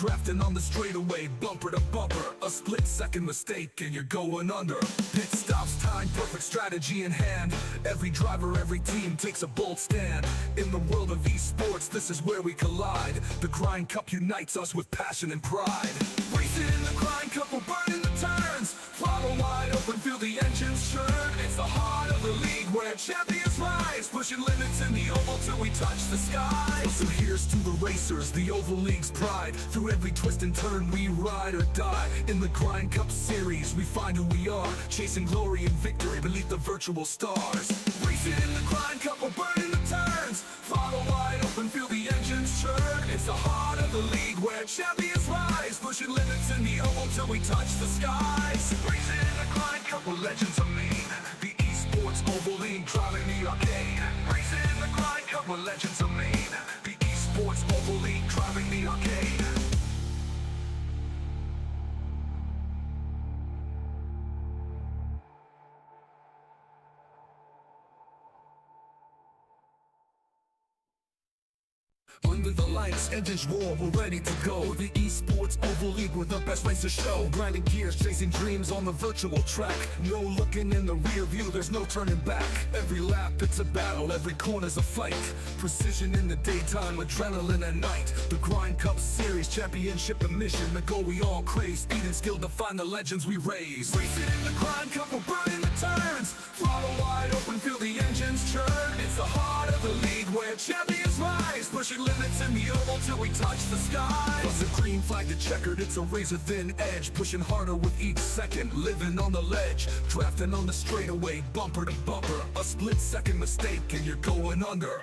drafting on the straightaway, bumper to bumper, a split-second mistake and you're going under. Pit stops, time, perfect strategy in hand. Every driver, every team takes a bold stand. In the world of esports, this is where we collide. The Grind Cup unites us with passion and pride. Racing in the Grind Cup, we're burning the turns. Throttle wide open, feel the engines churn. It's the heart of the league where champions rise, pushing limits in the oval till we touch the sky. So here's to the racers, the Oval League's pride. Through every twist and turn we ride or die. In the Grind Cup series we find who we are, chasing glory and victory beneath the virtual stars. Racing in the Grind Cup, we're burning the turns. Throttle wide open, feel the engines churn. It's the heart of the league where champions rise, pushing limits in the oval till we touch the skies. Racing in the Grind Cup, we're legends of mean. The esports Oval League driving the arcade. Racing in the Grind Cup, we're legends of mean. The esports Oval League driving the arcade. Under the lights, engines roar, we're ready to go. The esports Oval League with the best race to show. Grinding gears, chasing dreams on the virtual track. No looking in the rear view, there's no turning back. Every lap it's a battle, every corner's a fight. Precision in the daytime, adrenaline at night. The Grind Cup series, championship and mission. The goal we all crave, speed and skill define the legends we raise. Racing in the Grind Cup, we're burning the turns. Throttle wide open, feel the engines churn. It's the heart of the league where champions rise, pushing limits in the oval till we touch the sky. Plus a green flag to checkered, it's a razor-thin edge, pushing harder with each second, living on the ledge, drafting on the straightaway, bumper to bumper, a split-second mistake and you're going under.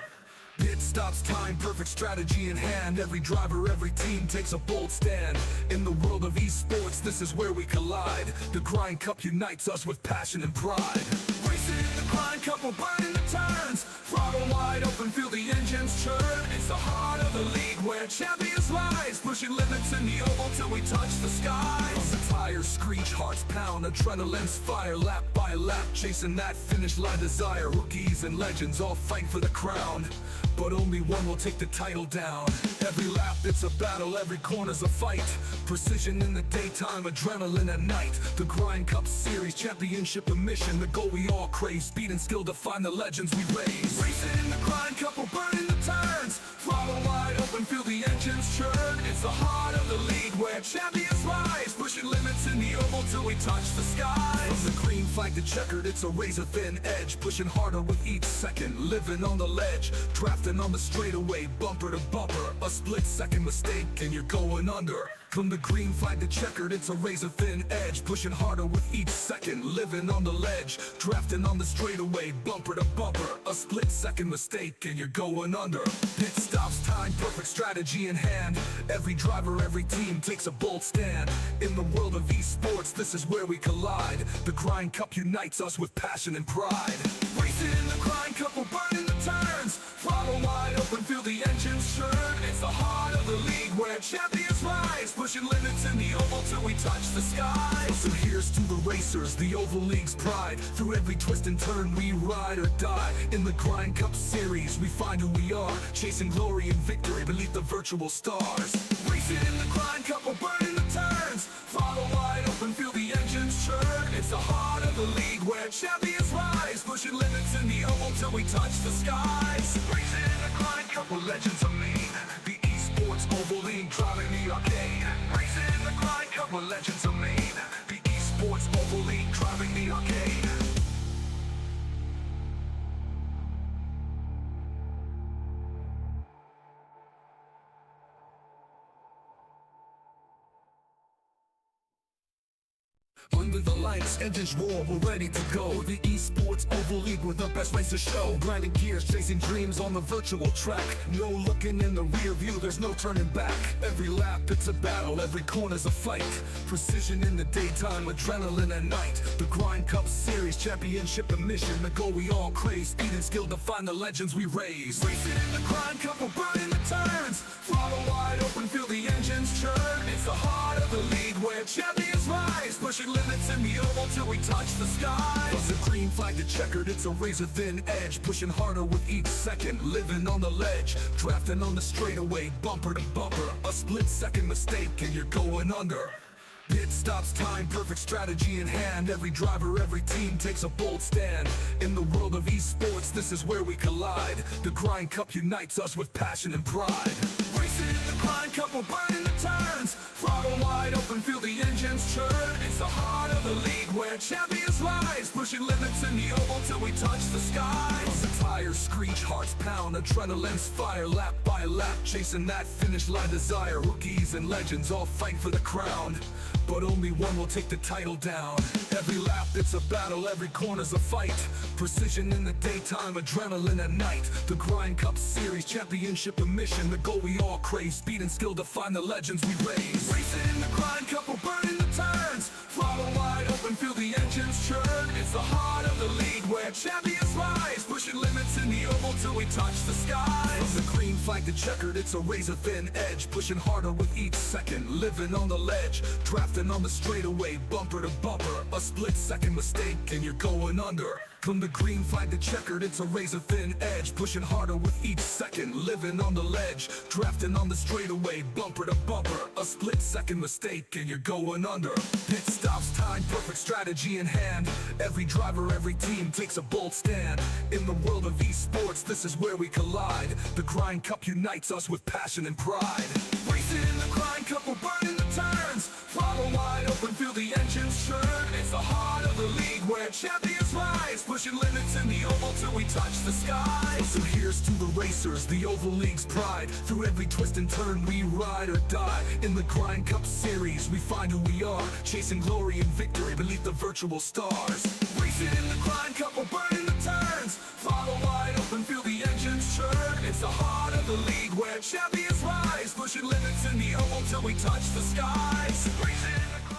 Pit stops, time, perfect strategy in hand. Every driver, every team takes a bold stand. In the world of esports, this is where we collide. The Grind Cup unites us with passion and pride. Racing in the Grind Cup, we're burning the turns. Throttle wide open, feel the engines churn. It's the heart of the league where champions rise, pushing limits in the oval till we touch the skies. The tires screech, hearts pound, adrenaline's fire. Lap by lap, chasing that finish line desire. Rookies and legends all fight for the crown, but only one will take the title down. Every lap it's a battle, every corner's a fight. Precision in the daytime, adrenaline at night. The Grind Cup series, championship and mission. The goal we all crave, speed and skill define the legends we raise. Racing in the Grind Cup, we're burning the turns. Throttle wide open, feel the engines churn. It's the heart of the league where champions rise, pushing limits in the oval till we touch the skies. From the green flag to checkered, it's a razor-thin edge, pushing harder with each second, living on the ledge, drafting on the straightaway, bumper to bumper, a split-second mistake and you're going under. From the green flag to checkered, it's a razor-thin edge, pushing harder with each second, living on the ledge, drafting on the straightaway, bumper to bumper, a split-second mistake and you're going under. Pit stops, time, perfect strategy in hand. Every driver, every team takes a bold stand. In the world of esports, this is where we collide. The Grind Cup unites us with passion and pride. Racing in the Grind Cup, we're burning the turns. Throttle wide open, feel the engines churn. It's the heart of the league where champions rise, pushing limits in the oval till we touch the skies. So here's to the racers, the Oval League's pride. Through every twist and turn we ride or die. In the Grind Cup series we find who we are, chasing glory and victory beneath the virtual stars. Racing in the Grind Cup, we're burning the turns. Throttle wide open, feel the engines churn. It's the heart of the league where champions rise, pushing limits in the oval till we touch the skies. Racing in the Grind Cup, we're legends of mean. The esports Oval League driving the arcade. Racing in the Grind Cup, we're legends of mean. The esports Oval League driving the arcade. Under the lights, engines roar, we're ready to go. The esports Oval League with the best race to show. Grinding gears, chasing dreams on the virtual track. No looking in the rear view, there's no turning back. Every lap it's a battle, every corner's a fight. Precision in the daytime, adrenaline at night. The Grind Cup series, championship and mission. The goal we all crave, speed and skill define the legends we raise. Racing in the Grind Cup, we're burning the turns. Throttle wide open, feel the engines churn. It's the heart of the league where champions rise, pushing limits in the oval till we touch the sky. From the green flag to checkered, it's a razor-thin edge, pushing harder with each second, living on the ledge, drafting on the straightaway, bumper to bumper. A split-second mistake and you're going under. Pit stops, time, perfect strategy in hand. Every driver, every team takes a bold stand. In the world of esports, this is where we collide. The Grind Cup unites us with passion and pride. Racing in the Grind Cup, we're burning the turns. Throttle wide open, feel the engines churn. It's the heart of the league where champions rise, pushing limits in the oval till we touch the skies. The tires screech, hearts pound, adrenaline's fire. Lap by lap, chasing that finish line desire. Rookies and legends all fight for the crown, but only one will take the title down. Every lap it's a battle, every corner's a fight. Precision in the daytime, adrenaline at night. The Grind Cup Series, championship and mission. The goal we all crave, speed and skill define the legends we raise. Racing in the Grind Cup, we're burning the turns. Throttle wide open, feel the engines churn. It's the heart of the league where champions rise, pushing limits in the oval till we touch the skies. From the green flag to checkered, it's a razor-thin edge, pushing harder with each second, living on the ledge, drafting on the straightaway, bumper to bumper. A split-second mistake and you're going under. From the green flag to checkered, it's a razor-thin edge, pushing harder with each second, living on the ledge, drafting on the straightaway, bumper to bumper. A split-second mistake and you're going under. Pit stops, time, perfect strategy in hand. Every driver, every team takes a bold stand. In the world of esports, this is where we collide. The Grind Cup unites us with passion and pride. Racing in the Grind Cup, we're burning the turns. Throttle wide open, feel the engines churn. It's the heart of the league where champions rise, pushing limits in the oval till we touch the skies. So here's to the racers, the Oval League's pride. Through every twist and turn we ride or die. In the Grind Cup Series we find who we are, chasing glory and victory beneath the virtual stars. Racing in the Grind Cup, we're burning the turns. Throttle wide open, feel the engines churn. It's the heart of the league where champions rise, pushing limits in the oval till we touch the skies. Racing in the Grind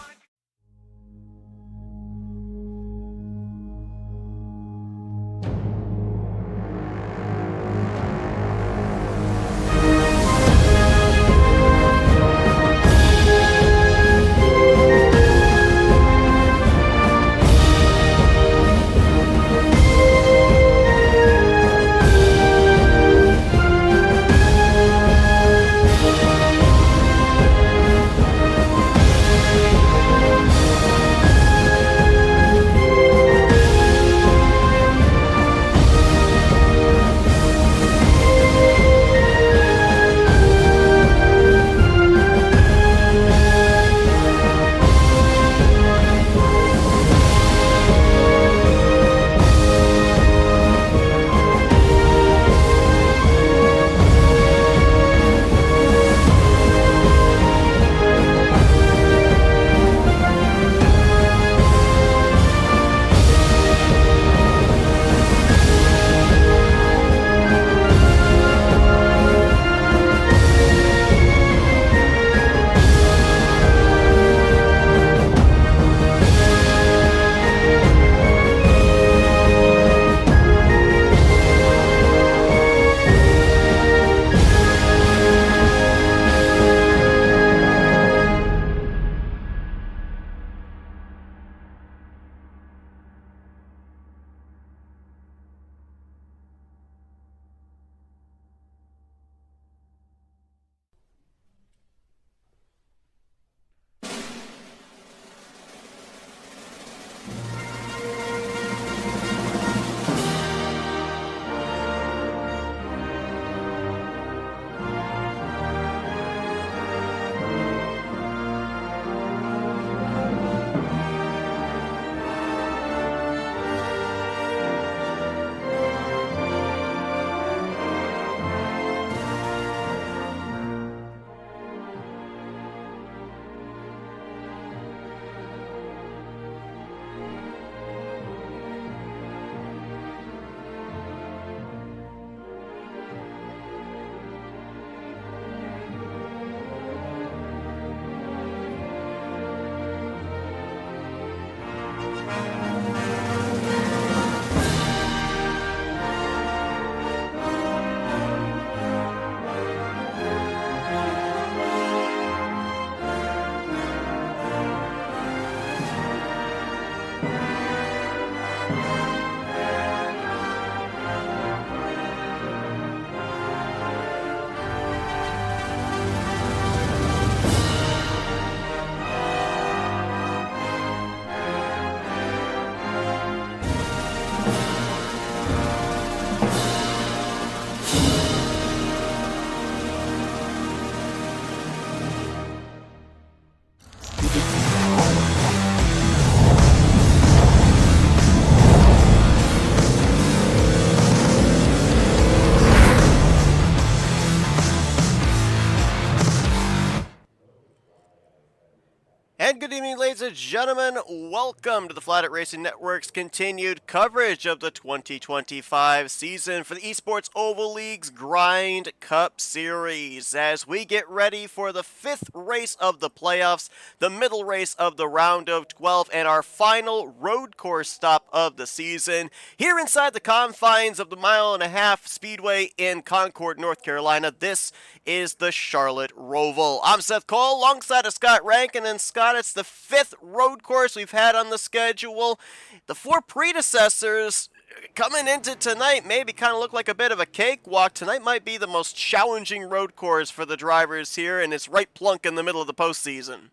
And good evening, ladies and gentlemen. Welcome to the Flatout Racing Network's continued coverage of the 2025 season for the Esports Oval League's Grind Cup Series. As we get ready for the fifth race of the playoffs, the middle race of the round of 12, and our final road course stop of the season, here inside the confines of the 1.5-mile speedway in Concord, North Carolina, this is the Charlotte Roval. I'm Seth Cole, alongside of Scott Rankin, and Scott, it's the fifth road course we've had on the schedule. The four predecessors coming into tonight maybe kind of look like a bit of a cakewalk. Tonight might be the most challenging road course for the drivers here, and it's right plunk in the middle of the postseason.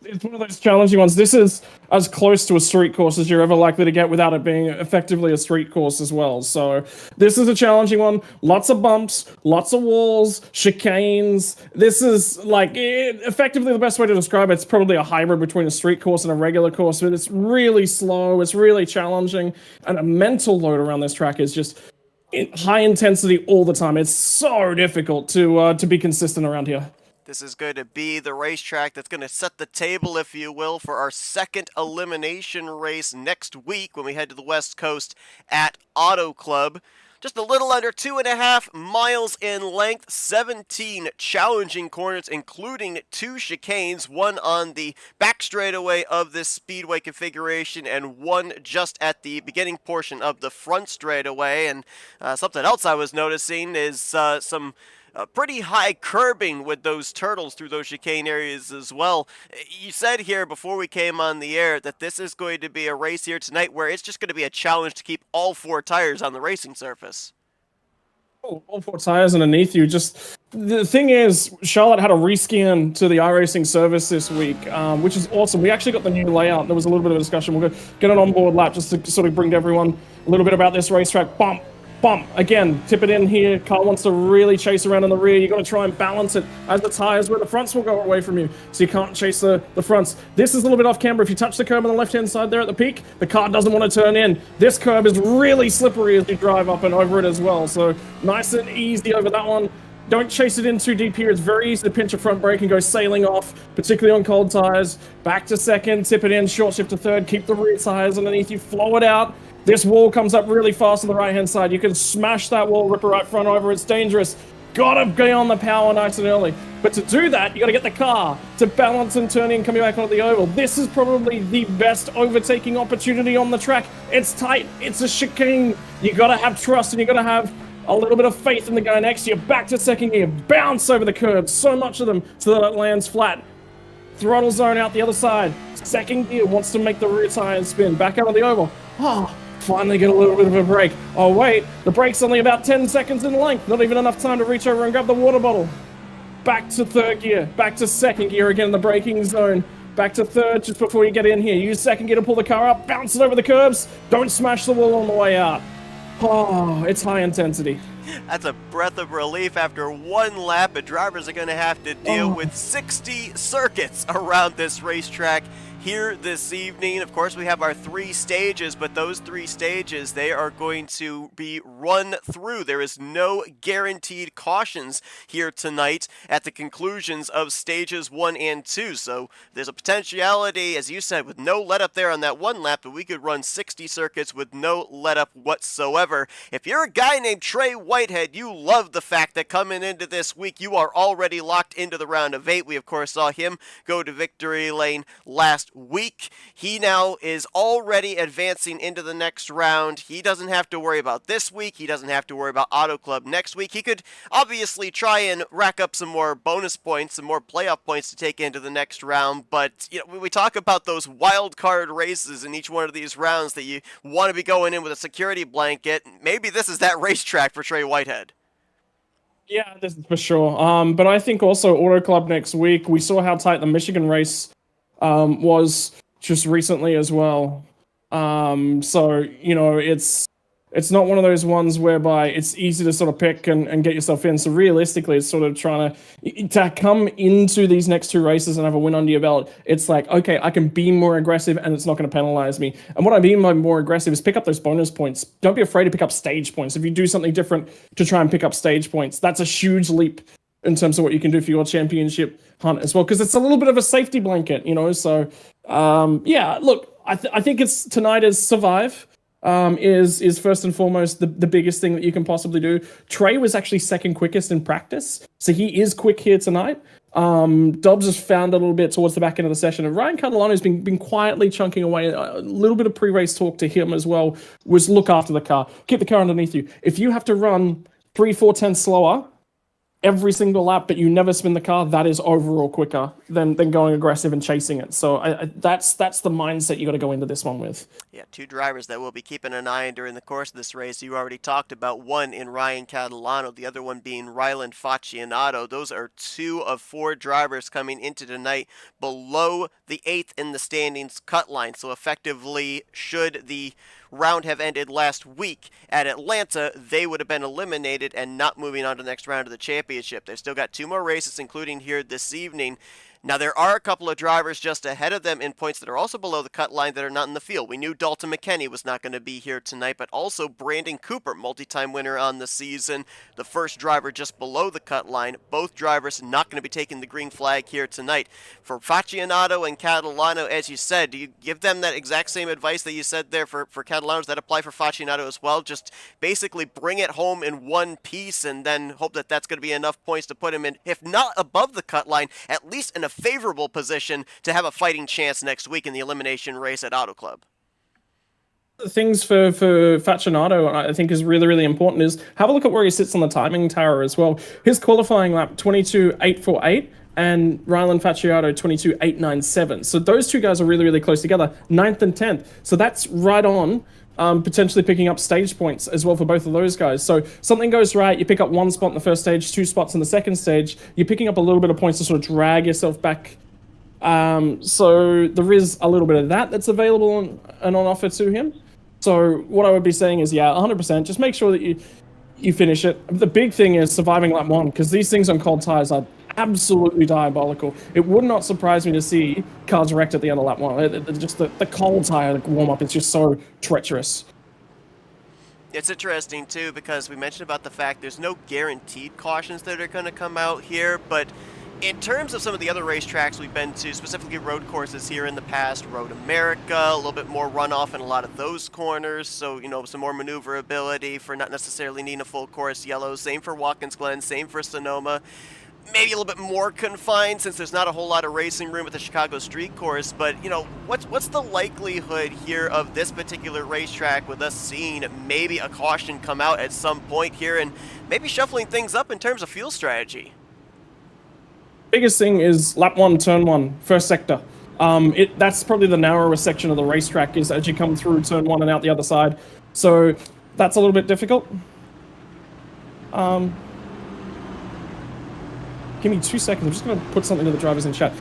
It's one of those challenging ones. This is as close to a street course as you're ever likely to get without it being effectively a street course as well. So this is a challenging one. Lots of bumps, lots of walls, chicanes. This is effectively the best way to describe it. It's probably a hybrid between a street course and a regular course, but it's really slow. It's really challenging. And a mental load around this track is just high intensity all the time. It's so difficult to be consistent around here. This is going to be the racetrack that's going to set the table, if you will, for our second elimination race next week when we head to the West Coast at Auto Club. Just a little under 2.5 miles in length, 17 challenging corners, including 2 chicanes, one on the back straightaway of this speedway configuration and one just at the beginning portion of the front straightaway. And something else I was noticing is some pretty high curbing with those turtles through those chicane areas as well. You said here before we came on the air that this is going to be a race here tonight where it's just going to be a challenge to keep all 4 tires on the racing surface. Oh, all 4 tires underneath you. Just the thing is, Charlotte had a rescan to the iRacing service this week, which is awesome. We actually got the new layout. There was a little bit of a discussion. We'll get an onboard lap just to sort of bring to everyone a little bit about this racetrack. Bump. Again, tip it in here. Car wants to really chase around in the rear. You got to try and balance it as the tires where the fronts will go away from you, so you can't chase the fronts. This is a little bit off camber. If you touch the curb on the left-hand side there at the peak, the car doesn't want to turn in. This curb is really slippery as you drive up and over it as well, so nice and easy over that one. Don't chase it in too deep here. It's very easy to pinch a front brake and go sailing off, particularly on cold tires. Back to second, tip it in, short shift to third, keep the rear tires underneath you, flow it out. This wall comes up really fast on the right-hand side. You can smash that wall, rip it right front over. It's dangerous. Gotta get on the power nice and early. But to do that, you gotta get the car to balance and turn in coming back onto the oval. This is probably the best overtaking opportunity on the track. It's tight. It's a chicane. You gotta have trust and you gotta have a little bit of faith in the guy next to you. Back to second gear. Bounce over the curb. So much of them so that it lands flat. Throttle zone out the other side. Second gear wants to make the rear tires spin. Back out on the oval. Finally get a little bit of a break. Oh wait, the brake's only about 10 seconds in length. Not even enough time to reach over and grab the water bottle. Back to third gear. Back to second gear again in the braking zone. Back to third just before you get in here. Use second gear to pull the car up. Bounce it over the curbs. Don't smash the wall on the way out. Oh, it's high intensity. That's a breath of relief after one lap, but drivers are going to have to deal with 60 circuits around this racetrack here this evening. Of course, we have our 3 stages, but those 3 stages, they are going to be run through. There is no guaranteed cautions here tonight at the conclusions of stages 1 and 2. So there's a potentiality, as you said, with no let up there on that one lap, that we could run 60 circuits with no let up whatsoever. If you're a guy named Trey Whitehead, you love the fact that coming into this week, you are already locked into the round of 8. We, of course, saw him go to victory lane last last week. He now is already advancing into the next round. He doesn't have to worry about this week. He doesn't have to worry about Auto Club next week. He could obviously try and rack up some more bonus points, some more playoff points to take into the next round, but when we talk about those wild card races in each one of these rounds that you want to be going in with a security blanket, maybe this is that racetrack for Trey Whitehead. Yeah, this is for sure. But I think also Auto Club next week. We saw how tight the Michigan race was just recently as well. So it's not one of those ones whereby it's easy to sort of pick and get yourself in. So realistically, it's sort of trying to come into these next two races and have a win under your belt. It's like, okay, I can be more aggressive and it's not going to penalize me. And what I mean by more aggressive is pick up those bonus points. Don't be afraid to pick up stage points. If you do something different to try and pick up stage points, that's a huge leap in terms of what you can do for your championship hunt as well, because it's a little bit of a safety blanket, So, yeah, look, I think it's tonight is survive. Is first and foremost the biggest thing that you can possibly do. Trey was actually second quickest in practice, so he is quick here tonight. Dobbs has found a little bit towards the back end of the session, and Ryan Catalano has been quietly chunking away. A little bit of pre-race talk to him as well was look after the car, keep the car underneath you. If you have to run 3-4 tenths slower every single lap, but you never spin the car, that is overall quicker than going aggressive and chasing it. So that's the mindset you got to go into this one with. Yeah, two drivers that we'll be keeping an eye on during the course of this race. You already talked about one in Ryan Catalano, the other one being Ryland Faccianato. Those are 2 of 4 drivers coming into tonight below the 8th in the standings cut line. So effectively, should the round have ended last week at Atlanta, they would have been eliminated and not moving on to the next round of the championship. They've still got 2 more races, including here this evening. Now, there are a couple of drivers just ahead of them in points that are also below the cut line that are not in the field. We knew Dalton McKenney was not going to be here tonight, but also Brandon Cooper, multi-time winner on the season, the first driver just below the cut line. Both drivers not going to be taking the green flag here tonight. For Faccianato and Catalano, as you said, do you give them that exact same advice that you said there for Catalano? Does that apply for Faccianato as well? Just basically bring it home in one piece and then hope that that's going to be enough points to put him in, if not above the cut line, at least in a favorable position to have a fighting chance next week in the elimination race at Auto Club. Things for Faccianato, I think, is really, really important is have a look at where he sits on the timing tower as well. His qualifying lap, 22.848, and Ryland Faccianato, 22.897. So those two guys are really, really close together, 9th and 10th. So that's right on, potentially picking up stage points as well for both of those guys. So something goes right, you pick up 1 spot in the first stage, 2 spots in the second stage, you're picking up a little bit of points to sort of drag yourself back. So there is a little bit of that's available and on offer to him. So what I would be saying is, yeah, 100%, just make sure that you finish it. The big thing is surviving lap 1, because these things on cold tires are absolutely diabolical. It would not surprise me to see cars wrecked at the end of lap 1. Just the cold tire warm-up is just so treacherous. It's interesting, too, because we mentioned about the fact there's no guaranteed cautions that are going to come out here, but in terms of some of the other racetracks we've been to, specifically road courses here in the past, Road America, a little bit more runoff in a lot of those corners, so, some more maneuverability for not necessarily needing a full course yellow. Same for Watkins Glen, same for Sonoma. Maybe a little bit more confined since there's not a whole lot of racing room at the Chicago Street Course, but, what's the likelihood here of this particular racetrack with us seeing maybe a caution come out at some point here and maybe shuffling things up in terms of fuel strategy? Biggest thing is lap 1, turn 1, first sector. That's probably the narrowest section of the racetrack is as you come through turn 1 and out the other side. So that's a little bit difficult. Give me 2 seconds. I'm just going to put something to the drivers in chat.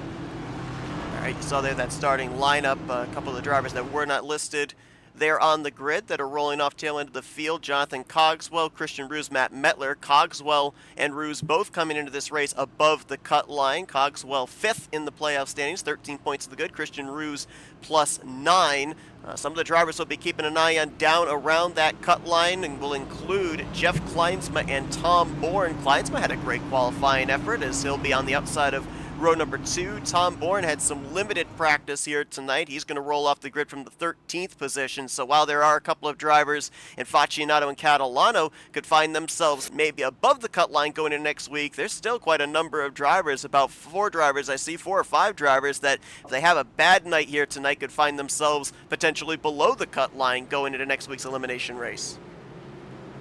All right, you saw there that starting lineup, a couple of the drivers that were not listed there on the grid that are rolling off tail end of the field. Jonathan Cogswell, Christian Roos, Matt Mettler. Cogswell and Roos both coming into this race above the cut line. Cogswell 5th in the playoff standings, 13 points to the good. Christian Roos plus 9. Some of the drivers will be keeping an eye on down around that cut line and will include Jeff Kleinsma and Tom Bourne. Kleinsma had a great qualifying effort as he'll be on the outside of row number 2. Tom Bourne had some limited practice here tonight. He's going to roll off the grid from the 13th position. So while there are a couple of drivers in Faccianato and Catalano could find themselves maybe above the cut line going into next week, there's still quite a number of drivers, about 4 drivers, I see 4 or 5 drivers that if they have a bad night here tonight could find themselves potentially below the cut line going into next week's elimination race.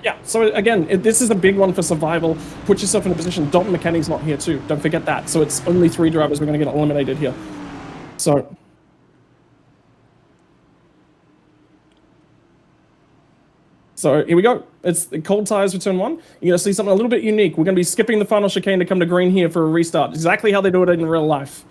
Yeah, so again, this is a big one for survival. Put yourself in a position. Dalton McKenny's not here too. Don't forget that. So it's only 3 drivers we're going to get eliminated here. So here we go. It's the cold tires for turn 1. You're going to see something a little bit unique. We're going to be skipping the final chicane to come to green here for a restart. Exactly how they do it in real life.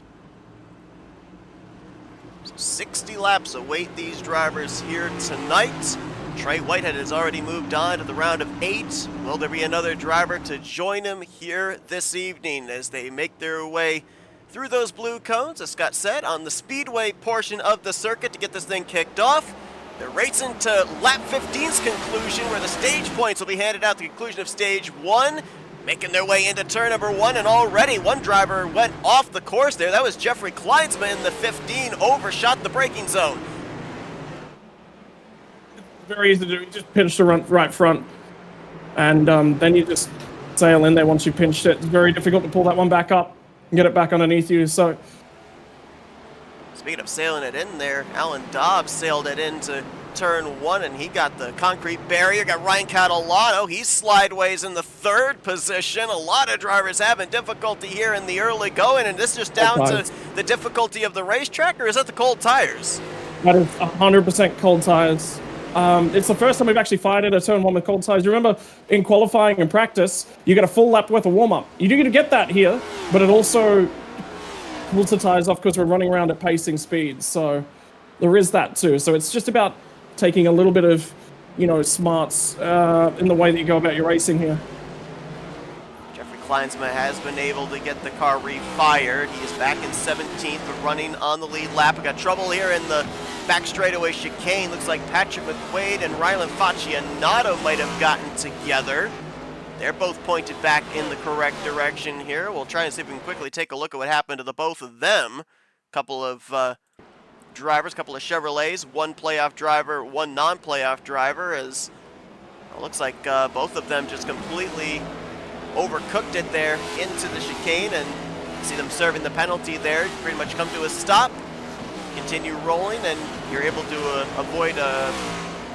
60 laps await these drivers here tonight. Trey Whitehead has already moved on to the round of 8. Will there be another driver to join him here this evening as they make their way through those blue cones, as Scott said, on the speedway portion of the circuit to get this thing kicked off? They're racing to lap 15's conclusion, where the stage points will be handed out at the conclusion of stage 1. Making their way into turn number 1, and already one driver went off the course there. That was Jeffrey Kleinsman in the 15, overshot the braking zone. Very easy to do. You just pinch the right front, and then you just sail in there once you pinched it. It's very difficult to pull that one back up and get it back underneath you. So, speaking of sailing it in there, Alan Dobbs sailed it into turn 1, and he got the concrete barrier. Got Ryan Catalano. He's slideways in the 3rd position. A lot of drivers having difficulty here in the early going, and this is just down to the difficulty of the racetrack, or is that the cold tires? That is 100% cold tires. It's the first time we've actually fired at a turn 1 with cold tires. You remember in qualifying and practice, you get a full lap worth of warm-up. You do get that here, but it also pulls the tires off because we're running around at pacing speeds. So there is that too. So it's just about taking a little bit of, smarts in the way that you go about your racing here. Jeffrey Kleinsman has been able to get the car refired. He is back in 17th, but running on the lead lap. We got trouble here in the back straightaway chicane. Looks like Patrick McQuaid and Rylan Faccianato might have gotten together. They're both pointed back in the correct direction here. We'll try and see if we can quickly take a look at what happened to the both of them. Couple of drivers, couple of Chevrolets, one playoff driver, one non-playoff driver, as it looks like both of them just completely overcooked it there into the chicane, and see them serving the penalty there. Pretty much come to a stop, continue rolling, and you're able to avoid a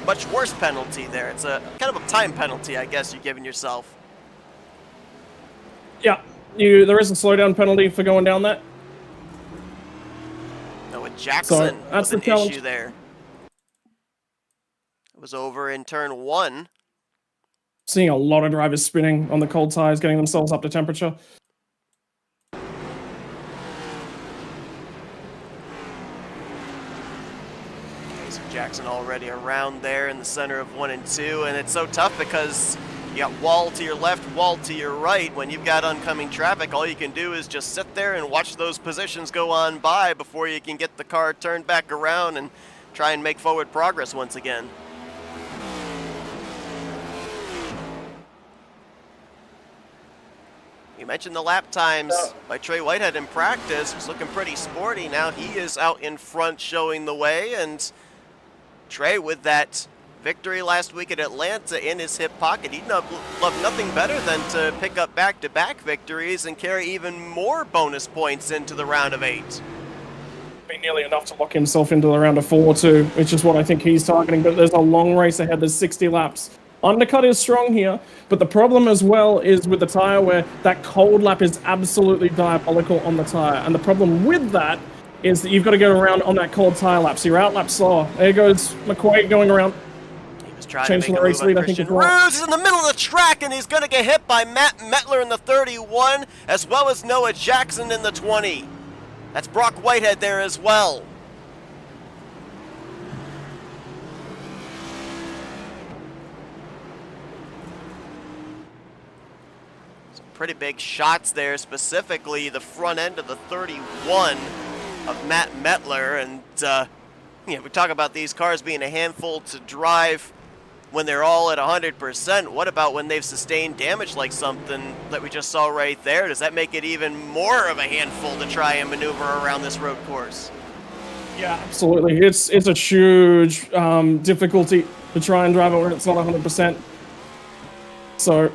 much worse penalty there. It's a kind of a time penalty, I guess, you're giving yourself. Yeah, there is a slowdown penalty for going down that. No, with Jackson, that's was the an challenge. issue there. It was over in turn 1. Seeing a lot of drivers spinning on the cold tires, getting themselves up to temperature. Jackson already around there in the center of 1 and 2, and it's so tough because you got wall to your left, wall to your right. When you've got oncoming traffic, all you can do is just sit there and watch those positions go on by before you can get the car turned back around and try and make forward progress once again. You mentioned the lap times by Trey Whitehead in practice. Was looking pretty sporty. Now he is out in front showing the way, and Trey, with that victory last week at Atlanta in his hip pocket, he'd love nothing better than to pick up back-to-back victories and carry even more bonus points into the round of 8. Be nearly enough to lock himself into the round of 4 too, which is what I think he's targeting. But there's a long race ahead. There's 60 laps. Undercut is strong here, but the problem as well is with the tire where that cold lap is absolutely diabolical on the tire. And the problem with that is that you've got to go around on that cold tire lap. So you're out lap slower. There goes McQuaid going around. He was trying to make a move on Christian Ruse. He's in the middle of the track, and he's going to get hit by Matt Mettler in the 31, as well as Noah Jackson in the 20. That's Brock Whitehead there as well. Pretty big shots there, specifically the front end of the 31 of Matt Mettler. And we talk about these cars being a handful to drive. when they're all at 100%. What about when they've sustained damage like something that we just saw right there? Does that make it even more of a handful to try and maneuver around this road course? Yeah, absolutely. It's a huge difficulty to try and drive it when it's not 100%. So,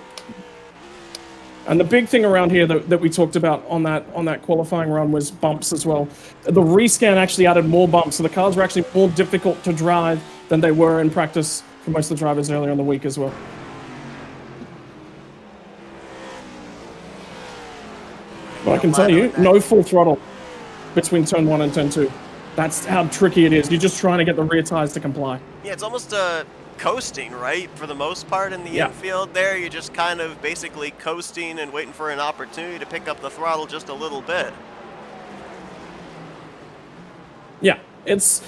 and the big thing around here that we talked about on that qualifying run was bumps as well. The rescan actually added more bumps, so the cars were actually more difficult to drive than they were in practice for most of the drivers earlier in the week as well. But I can tell you, no full throttle between turn 1 and turn 2. That's how tricky it is. You're just trying to get the rear tires to comply. Yeah, it's almost coasting, right? For the most part in the Yeah. infield there, you're just kind of basically coasting and waiting for an opportunity to pick up the throttle just a little bit. Yeah, it's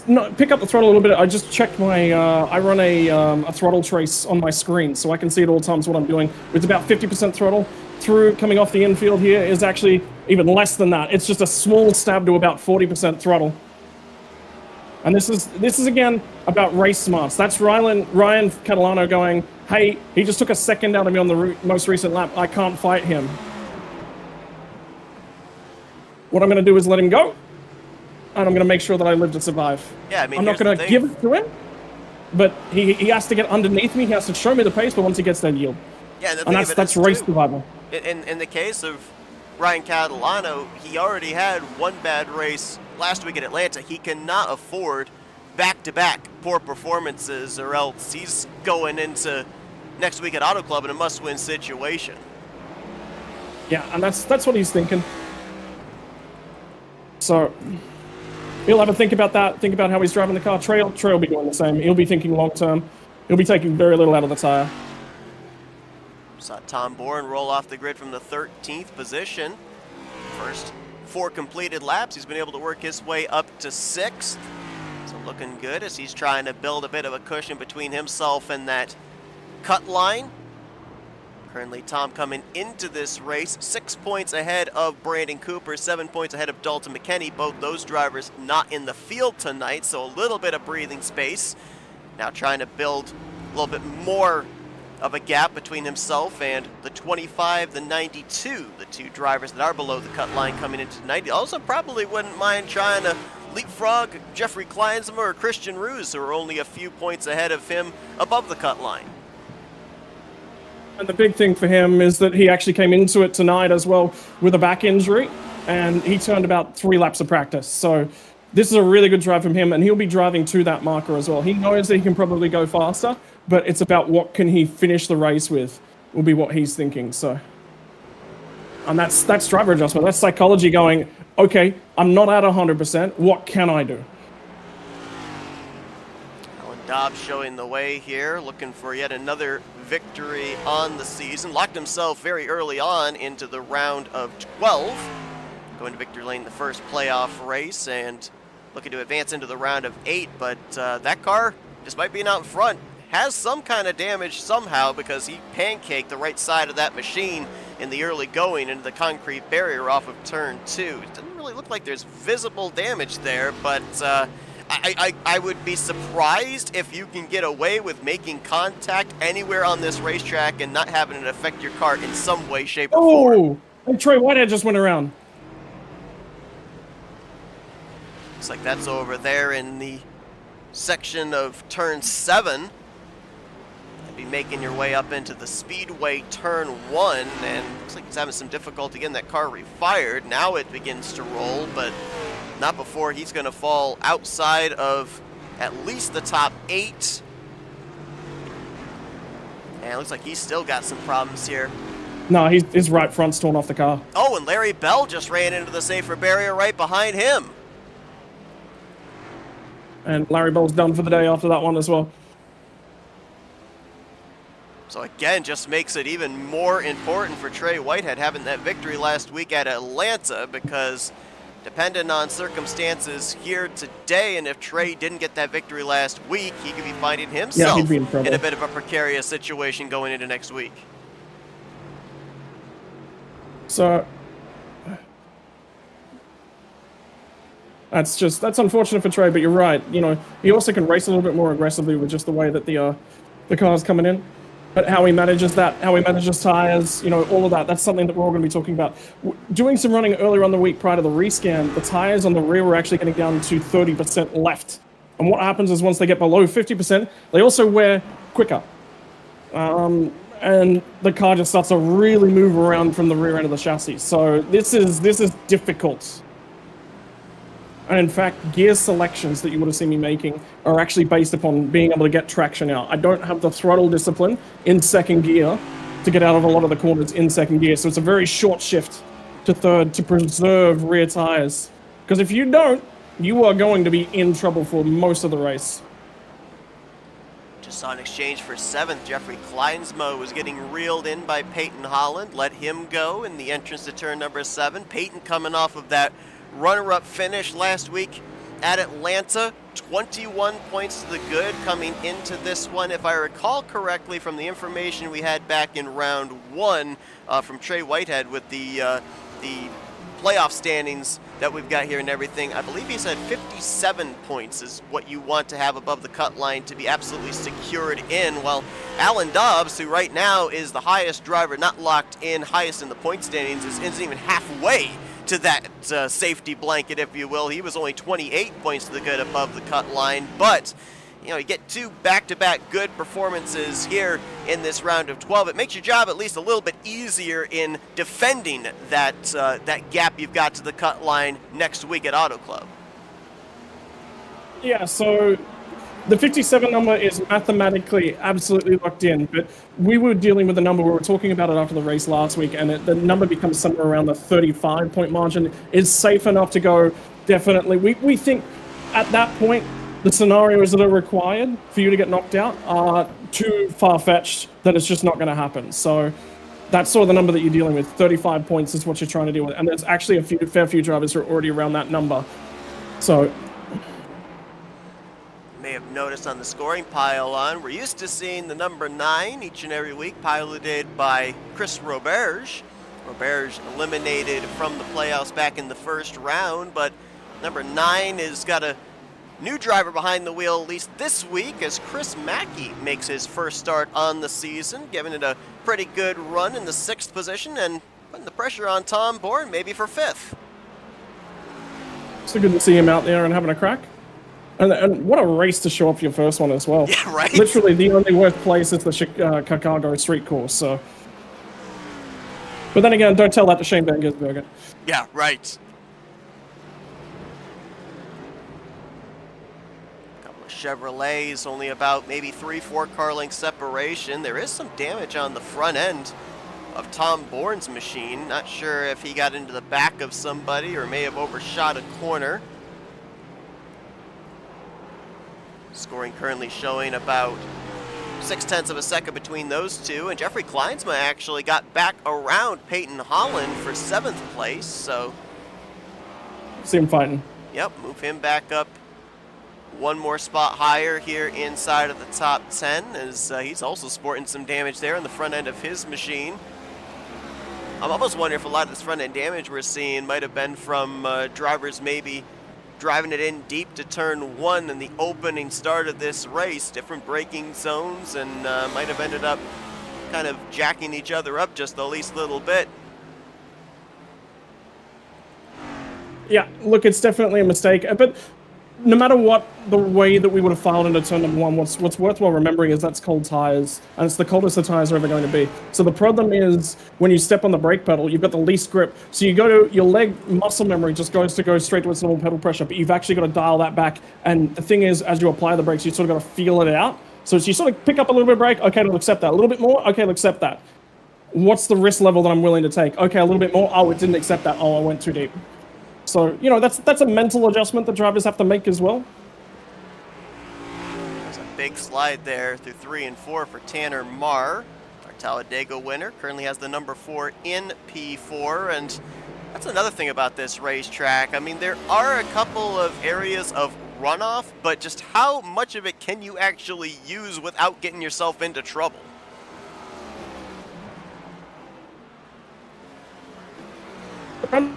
not pick up the throttle a little bit. I just checked my I run a throttle trace on my screen, so I can see at all times what I'm doing. It's about 50% throttle. Through coming off the infield here is actually even less than that. It's just a small stab to about 40% throttle. And this is again about race smarts. That's Ryan Catalano going, hey, he just took a second out of me on the most recent lap. I can't fight him. What I'm going to do is let him go, and I'm going to make sure that I live to survive. Yeah, I mean, I'm not going to give it to him, but he has to get underneath me. He has to show me the pace, but once he gets there, yield. Yeah, and, And that's race survival. In the case of Ryan Catalano, he already had one bad race last week at Atlanta. He cannot afford back-to-back poor performances, or else he's going into next week at Auto Club in a must-win situation. Yeah, and that's what he's thinking. So he'll have a think about that. Think about how he's driving the car. Trey will be doing the same. He'll be thinking long-term. He'll be taking very little out of the tire. Saw Tom Bourne roll off the grid from the 13th position. First 4 completed laps. He's been able to work his way up to 6th. So looking good as he's trying to build a bit of a cushion between himself and that cut line. Currently Tom coming into this race 6 points ahead of Brandon Cooper, 7 points ahead of Dalton McKenney. Both those drivers not in the field tonight, so a little bit of breathing space. Now trying to build a little bit more of a gap between himself and the 25, the 92, the 2 drivers that are below the cut line coming into tonight. He also probably wouldn't mind trying to leapfrog Jeffrey Kleinsma or Christian Roos, who are only a few points ahead of him above the cut line. And the big thing for him is that he actually came into it tonight as well with a back injury, and he turned about 3 laps of practice. So this is a really good drive from him, and he'll be driving to that marker as well. He knows that he can probably go faster, but it's about what can he finish the race with will be what he's thinking. So, and that's driver adjustment. That's psychology going, okay, I'm not at 100%. What can I do? Alan Dobbs showing the way here, looking for yet another victory on the season. Locked himself very early on into the round of 12. Going to victory lane the first playoff race and looking to advance into the round of 8. But that car, despite being out in front, has some kind of damage somehow because he pancaked the right side of that machine in the early going into the concrete barrier off of turn 2. It doesn't really look like there's visible damage there, but I would be surprised if you can get away with making contact anywhere on this racetrack and not having it affect your car in some way, shape, or form. Oh, and Trey Whitehead just went around. Looks like that's over there in the section of turn 7. Be making your way up into the speedway turn 1, and looks like he's having some difficulty getting that car refired. Now it begins to roll, but not before he's going to fall outside of at least the top 8. And it looks like he's still got some problems here. No, his right front's torn off the car. Oh, and Larry Bell just ran into the safer barrier right behind him. And Larry Bell's done for the day after that one as well. So again, just makes it even more important for Trey Whitehead having that victory last week at Atlanta, because depending on circumstances here today, and if Trey didn't get that victory last week, he could be finding himself he'd be in trouble. in a bit of a precarious situation going into next week. So that's unfortunate for Trey, but you're right. You know, he also can race a little bit more aggressively with just the way that the the cars coming in. But how he manages that, how he manages tires, all of that, that's something that we're all going to be talking about. Doing some running earlier on the week prior to the rescan, the tires on the rear were actually getting down to 30% left. And what happens is once they get below 50%, they also wear quicker. And the car just starts to really move around from the rear end of the chassis. So this is difficult. And in fact, gear selections that you would have seen me making are actually based upon being able to get traction out. I don't have the throttle discipline in second gear to get out of a lot of the corners in second gear. So it's a very short shift to third to preserve rear tires. Because if you don't, you are going to be in trouble for most of the race. Just saw an exchange for 7th. Jeffrey Kleinsma was getting reeled in by Peyton Holland. Let him go in the entrance to turn number 7. Peyton coming off of that runner-up finish last week at Atlanta. 21 points to the good coming into this one. If I recall correctly from the information we had back in round 1 from Trey Whitehead with the playoff standings that we've got here and everything, I believe he said 57 points is what you want to have above the cut line to be absolutely secured in. While Alan Dobbs, who right now is the highest driver, not locked in, highest in the point standings, isn't even halfway to that safety blanket, if you will. He was only 28 points to the good above the cut line, but you get 2 back-to-back good performances here in this round of 12. It makes your job at least a little bit easier in defending that gap you've got to the cut line next week at Auto Club. Yeah, so the 57 number is mathematically absolutely locked in, but we were dealing with a number, we were talking about it after the race last week, and the number becomes somewhere around the 35-point margin. Is safe enough to go, definitely. We think at that point, the scenarios that are required for you to get knocked out are too far-fetched that it's just not going to happen. So that's sort of the number that you're dealing with. 35 points is what you're trying to deal with. And there's actually a fair few drivers who are already around that number. So you may have noticed on the scoring pile-on, we're used to seeing the number 9 each and every week, piloted by Chris Roberge. Roberge eliminated from the playoffs back in the first round, but number 9 has got a new driver behind the wheel, at least this week, as Chris Mackey makes his first start on the season, giving it a pretty good run in the 6th position and putting the pressure on Tom Bourne, maybe for 5th. So good to see him out there and having a crack. And what a race to show up for your first one as well. Yeah, right? Literally the only worst place is the Chicago street course, so. But then again, don't tell that to Shane Van Gisbergen. Yeah, right. Chevrolets only about maybe 3-4 car length separation. There is some damage on the front end of Tom Bourne's machine. Not sure if he got into the back of somebody or may have overshot a corner. Scoring currently showing about 0.6 of a second between those two, and Jeffrey Kleinsma actually got back around Peyton Holland for 7th place, so see him fighting. Yep, move him back up one more spot higher here inside of the top 10, as he's also sporting some damage there on the front end of his machine. I'm almost wondering if a lot of this front end damage we're seeing might have been from drivers maybe driving it in deep to turn 1 in the opening start of this race, different braking zones, and might have ended up kind of jacking each other up just the least little bit. Yeah, look, it's definitely a mistake, but no matter what, the way that we would have filed into turn number 1, what's worthwhile remembering is that's cold tires, and it's the coldest the tires are ever going to be. So the problem is when you step on the brake pedal, you've got the least grip. So you go to your leg muscle memory just goes straight to its normal pedal pressure, but you've actually got to dial that back. And the thing is, as you apply the brakes, you sort of got to feel it out. So you sort of pick up a little bit of brake, okay, it'll accept that. A little bit more, okay, it'll accept that. What's the risk level that I'm willing to take? Okay, a little bit more, oh, it didn't accept that, oh, I went too deep. So, that's a mental adjustment that drivers have to make as well. There's a big slide there through 3 and 4 for Tanner Marr. Our Talladega winner currently has the number 4 in P4, and that's another thing about this racetrack. I mean, there are a couple of areas of runoff, but just how much of it can you actually use without getting yourself into trouble?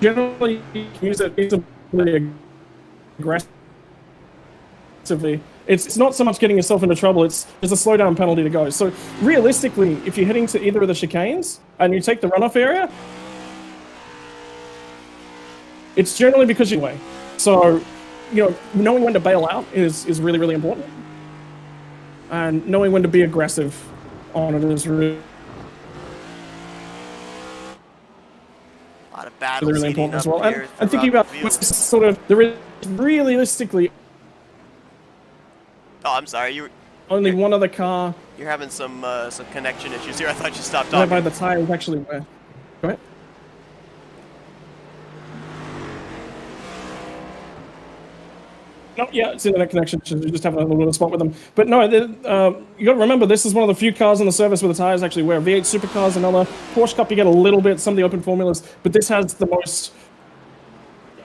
Generally use it reasonably aggressively It's not so much getting yourself into trouble, there's a slowdown penalty to go. So realistically, if you're heading to either of the chicanes and you take the runoff area, it's generally because you're away. So, knowing when to bail out is really, really important. And knowing when to be aggressive on it is really, A lot of battles really important as well. And thinking about about what's sort of, there is realistically Oh, I'm sorry. only one other car You're having some connection issues here. I thought you stopped whereby talking. the tire is actually where. Go ahead. No, yeah, it's internet connection. You just have a little bit of spot with them. But no, you got to remember, this is one of the few cars on the service where the tires actually wear. V8 supercars, another Porsche Cup, you get a little bit, some of the open formulas, but this has the most,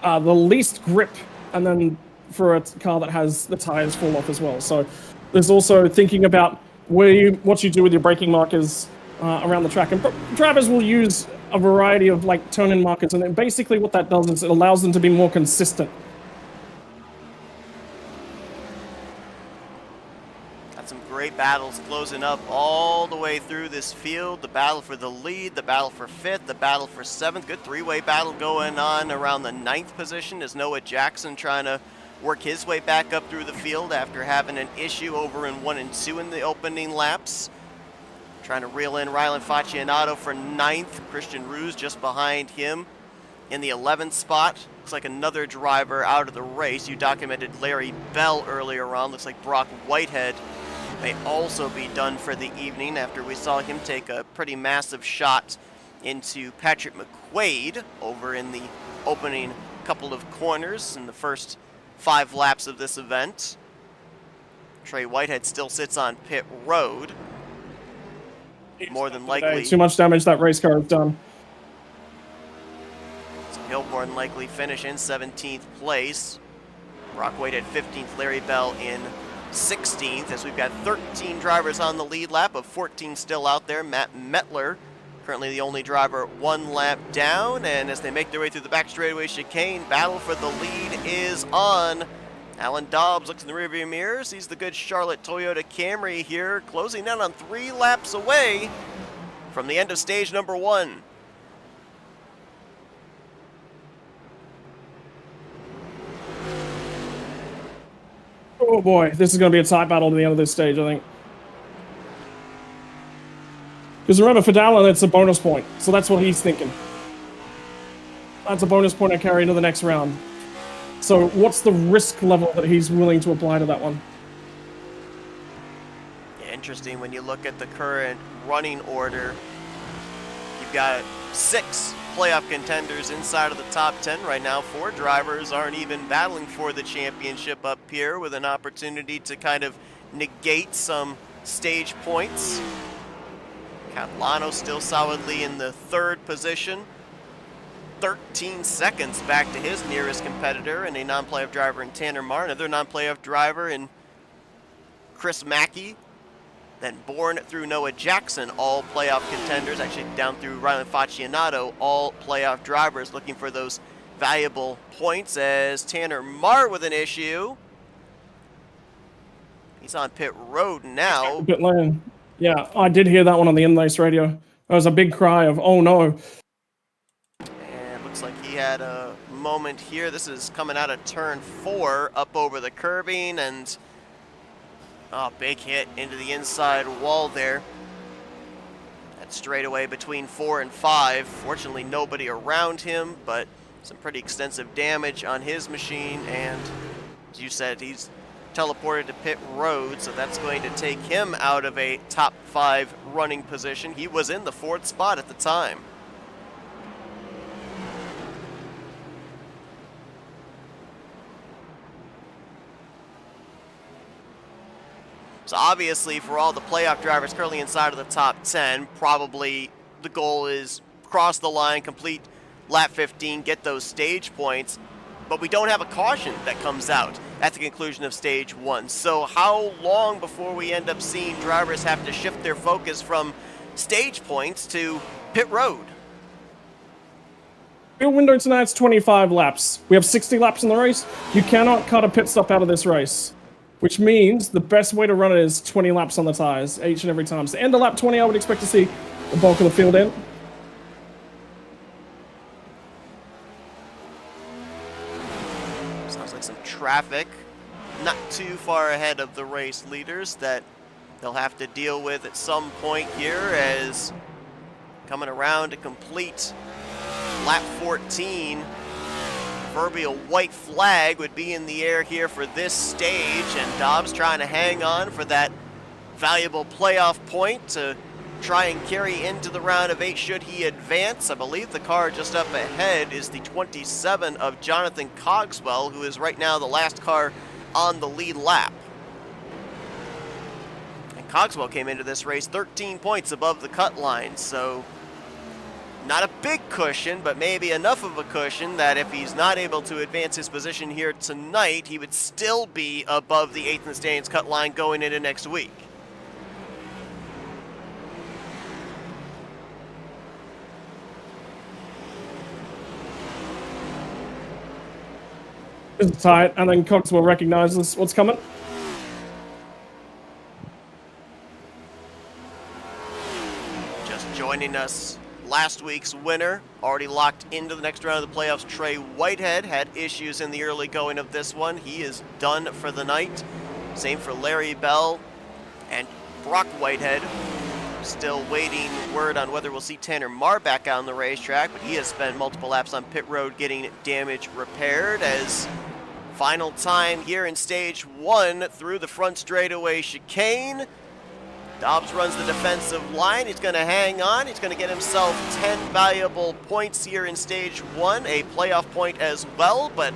the least grip, and then for a car that has the tires fall off as well. So there's also thinking about what you do with your braking markers around the track. And drivers will use a variety of like turn-in markers, and then basically what that does is it allows them to be more consistent. Some great battles closing up all the way through this field. The battle for the lead, the battle for 5th, the battle for 7th. Good three-way battle going on around the 9th position as Noah Jackson trying to work his way back up through the field after having an issue over in 1 and 2 in the opening laps. Trying to reel in Rylan Faccianato for 9th. Christian Ruse just behind him in the 11th spot. Looks like another driver out of the race. You documented Larry Bell earlier on. Looks like Brock Whitehead may also be done for the evening after we saw him take a pretty massive shot into Patrick McQuaid over in the opening couple of corners in the first 5 laps of this event. Trey Whitehead still sits on pit road. More than likely. Too much damage that race car has done. So he'll more than likely finish in 17th place. Brock Whitehead 15th, Larry Bell in 16th, as we've got 13 drivers on the lead lap, of 14 still out there. Matt Mettler, currently the only driver 1 lap down, and as they make their way through the back straightaway chicane, battle for the lead is on. Alan Dobbs looks in the rearview mirror, sees the good Charlotte Toyota Camry here, closing in on 3 laps away from the end of stage number 1. Oh boy, this is going to be a tight battle to the end of this stage, I think. Because remember, for Dallin, it's a bonus point, so that's what he's thinking. That's a bonus point I carry into the next round. So what's the risk level that he's willing to apply to that one? Yeah, interesting when you look at the current running order. You've got 6 playoff contenders inside of the top 10 right now. 4 drivers aren't even battling for the championship up here, with an opportunity to kind of negate some stage points. Catalano still solidly in the 3rd position. 13 seconds back to his nearest competitor, and a non-playoff driver in Tanner Marr, another non-playoff driver in Chris Mackey. Then Bourne through Noah Jackson, all playoff contenders, actually down through Rylan Faccianato, all playoff drivers looking for those valuable points, as Tanner Marr with an issue. He's on pit road now. Pit lane. Yeah, I did hear that one on the in-race radio. There was a big cry of, oh no. And looks like he had a moment here. This is coming out of turn 4, up over the curbing, and big hit into the inside wall there. That straightaway between 4 and 5. Fortunately, nobody around him, but some pretty extensive damage on his machine. And as you said, he's teleported to pit road, so that's going to take him out of a top 5 running position. He was in the 4th spot at the time. So obviously, for all the playoff drivers currently inside of the top 10, probably the goal is cross the line, complete lap 15, get those stage points. But we don't have a caution that comes out at the conclusion of stage 1. So how long before we end up seeing drivers have to shift their focus from stage points to pit road? Your window tonight's 25 laps. We have 60 laps in the race. You cannot cut a pit stop out of this race. which means the best way to run it is 20 laps on the tires each and every time. So end of lap 20, I would expect to see the bulk of the field in. Sounds like some traffic not too far ahead of the race leaders that they'll have to deal with at some point here, as coming around to complete lap 14, proverbial white flag would be in the air here for this stage, and Dobbs trying to hang on for that valuable playoff point to try and carry into the round of 8 should he advance. I believe the car just up ahead is the 27 of Jonathan Cogswell, who is right now the last car on the lead lap. And Cogswell came into this race 13 points above the cut line, so not a big cushion, but maybe enough of a cushion that if he's not able to advance his position here tonight, he would still be above the 8th and standings cut line going into next week. It's tight, and then Cogswell recognizes what's coming. Just joining us, last week's winner, already locked into the next round of the playoffs, Trey Whitehead, had issues in the early going of this one. He is done for the night. Same for Larry Bell and Brock Whitehead. Still waiting word on whether we'll see Tanner Marr back out on the racetrack, but he has spent multiple laps on pit road getting damage repaired, as final time here in stage 1 through the front straightaway chicane. Dobbs runs the defensive line. He's going to hang on. He's going to get himself 10 valuable points here in stage 1, a playoff point as well, but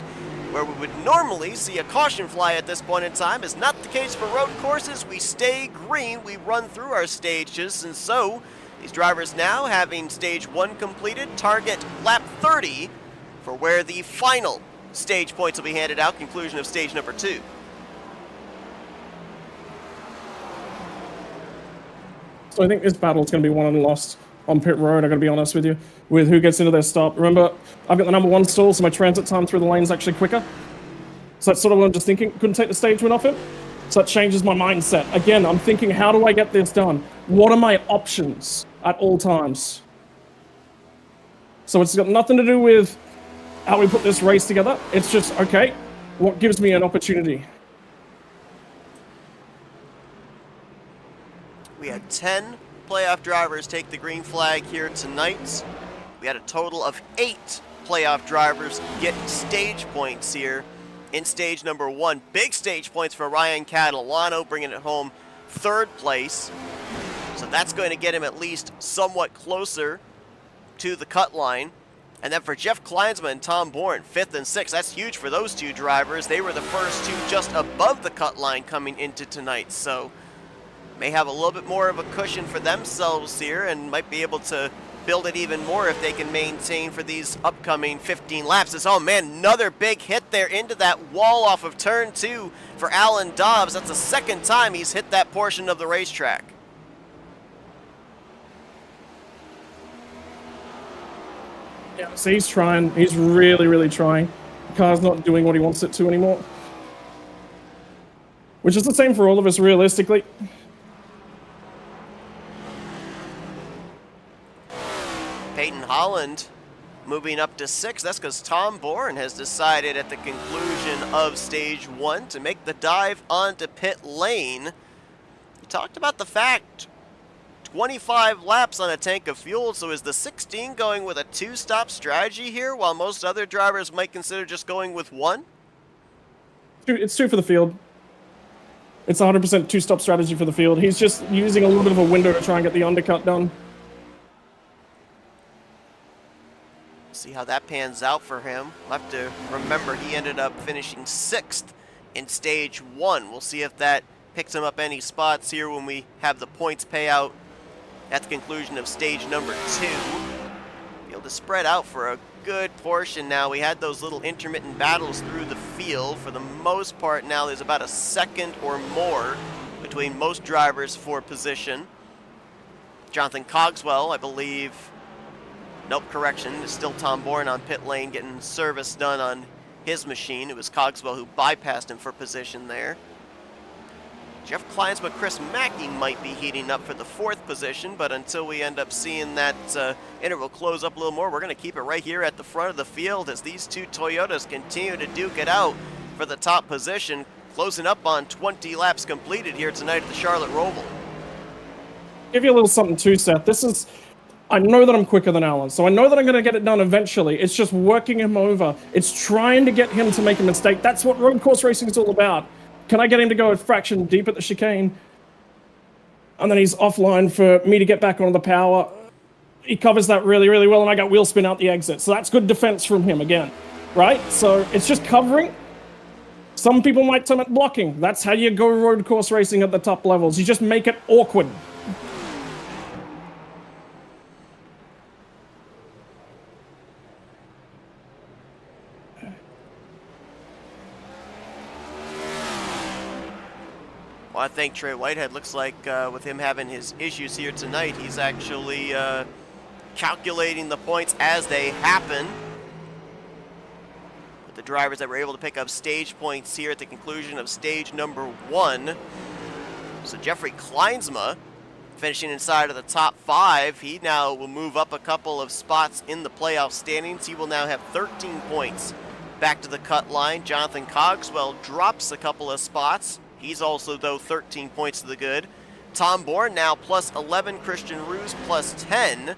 where we would normally see a caution fly at this point in time is not the case for road courses. We stay green, we run through our stages, and so these drivers now, having stage 1 completed, target lap 30 for where the final stage points will be handed out, conclusion of stage number 2. So I think this battle is going to be won and lost on pit road, I'm going to be honest with you, with who gets into their stop. Remember, I've got the number 1 stall, so my transit time through the lane is actually quicker. So that's sort of what I'm just thinking. Couldn't take the stage win off him. So that changes my mindset. Again, I'm thinking, how do I get this done? What are my options at all times? So it's got nothing to do with how we put this race together. It's just, okay, what gives me an opportunity? We had 10 playoff drivers take the green flag here tonight. We had a total of 8 playoff drivers get stage points here in stage number 1. Big stage points for Ryan Catalano, bringing it home 3rd place. So that's going to get him at least somewhat closer to the cut line. And then for Jeff Kleinsma and Tom Bourne, 5th and 6th, that's huge for those 2 drivers. They were the first 2 just above the cut line coming into tonight. So may have a little bit more of a cushion for themselves here and might be able to build it even more if they can maintain for these upcoming 15 laps. Oh man, another big hit there into that wall off of turn 2 for Alan Dobbs. That's the 2nd time he's hit that portion of the racetrack. Yeah, so he's trying. He's really, really trying. The car's not doing what he wants it to anymore. Which is the same for all of us, realistically. Peyton Holland moving up to 6th. That's because Tom Bourne has decided at the conclusion of stage 1 to make the dive onto pit lane. You talked about the fact 25 laps on a tank of fuel, so is the 16 going with a 2-stop strategy here while most other drivers might consider just going with 1? It's 2 for the field. It's 100% 2-stop strategy for the field. He's just using a little bit of a window to try and get the undercut done. See how that pans out for him. We'll have to remember he ended up finishing 6th in stage 1. We'll see if that picks him up any spots here when we have the points payout at the conclusion of stage number 2. Be able to spread out for a good portion now. We had those little intermittent battles through the field. For the most part now, there's about a second or more between most drivers for position. Jonathan Cogswell, I believe, nope, correction, it's still Tom Bourne on pit lane getting service done on his machine. It was Cogswell who bypassed him for position there. Jeff Kleinsma, Chris Mackey might be heating up for the 4th position, but until we end up seeing that interval close up a little more, we're going to keep it right here at the front of the field as these two Toyotas continue to duke it out for the top position, closing up on 20 laps completed here tonight at the Charlotte Roval. Give you a little something too, Seth. I know that I'm quicker than Alan, so I know that I'm going to get it done eventually. It's just working him over. It's trying to get him to make a mistake. That's what road course racing is all about. Can I get him to go a fraction deep at the chicane? And then he's offline for me to get back onto the power. He covers that really, really well, and I got wheel spin out the exit. So that's good defense from him again, right? So it's just covering. Some people might term it blocking. That's how you go road course racing at the top levels. You just make it awkward. Well, I think Trey Whitehead looks like with him having his issues here tonight, he's actually calculating the points as they happen. With the drivers that were able to pick up stage points here at the conclusion of stage number 1. So Jeffrey Kleinsma finishing inside of the top 5. He now will move up a couple of spots in the playoff standings. He will now have 13 points back to the cut line. Jonathan Cogswell drops a couple of spots. He's also, though, 13 points to the good. Tom Bourne now plus 11. Christian Roos plus 10.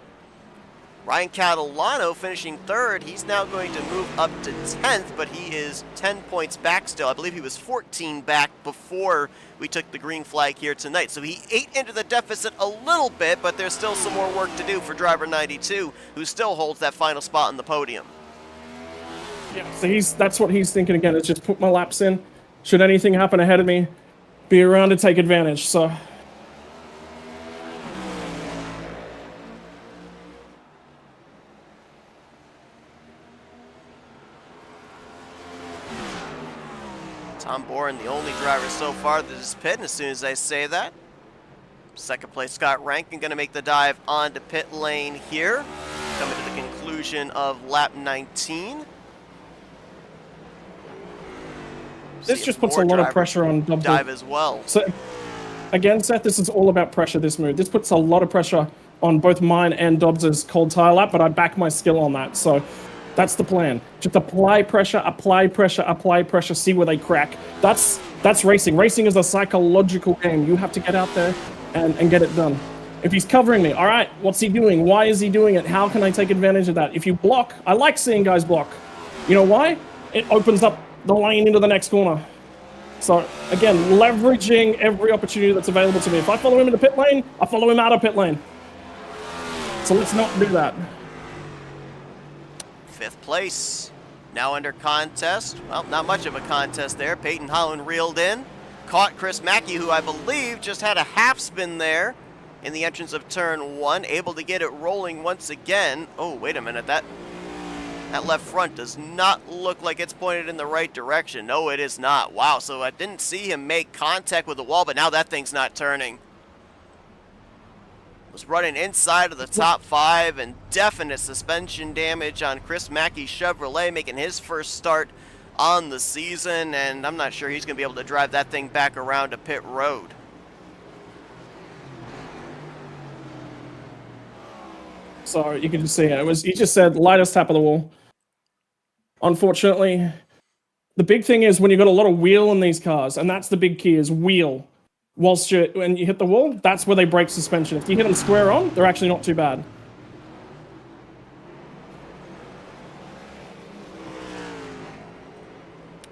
Ryan Catalano finishing 3rd. He's now going to move up to 10th, but he is 10 points back still. I believe he was 14 back before we took the green flag here tonight. So he ate into the deficit a little bit, but there's still some more work to do for driver 92, who still holds that final spot on the podium. Yeah, so that's what he's thinking again, is just put my laps in. Should anything happen ahead of me, be around to take advantage, so. Tom Bourne, the only driver so far that is pitting as soon as I say that. Second place, Scott Rankin, going to make the dive onto pit lane here. Coming to the conclusion of lap 19. This just puts a lot of pressure on Dobbs. Dive as well. So, again, Seth, this is all about pressure, this move. This puts a lot of pressure on both mine and Dobbs' cold tire lap, but I back my skill on that. So that's the plan. Just apply pressure, see where they crack. That's racing. Racing is a psychological game. You have to get out there and get it done. If he's covering me, all right, what's he doing? Why is he doing it? How can I take advantage of that? If you block, I like seeing guys block. You know why? It opens up the lane into the next corner. So again, leveraging every opportunity that's available to me. If I follow him in the pit lane, I follow him out of pit lane. So let's not do that. 5th place, now under contest. Well, not much of a contest there. Peyton Holland reeled in, caught Chris Mackey, who I believe just had a half spin there in the entrance of turn 1, able to get it rolling once again. Oh, wait a minute, that left front does not look like it's pointed in the right direction. No, it is not. Wow, so I didn't see him make contact with the wall, but now that thing's not turning. Was running inside of the top 5 and definite suspension damage on Chris Mackey's Chevrolet, making his first start on the season, and I'm not sure he's going to be able to drive that thing back around to pit road. So you can just see it. He just said lightest tap of the wall. Unfortunately, the big thing is when you've got a lot of wheel in these cars, and that's the big key, is wheel. When you hit the wall, that's where they break suspension. If you hit them square on, they're actually not too bad.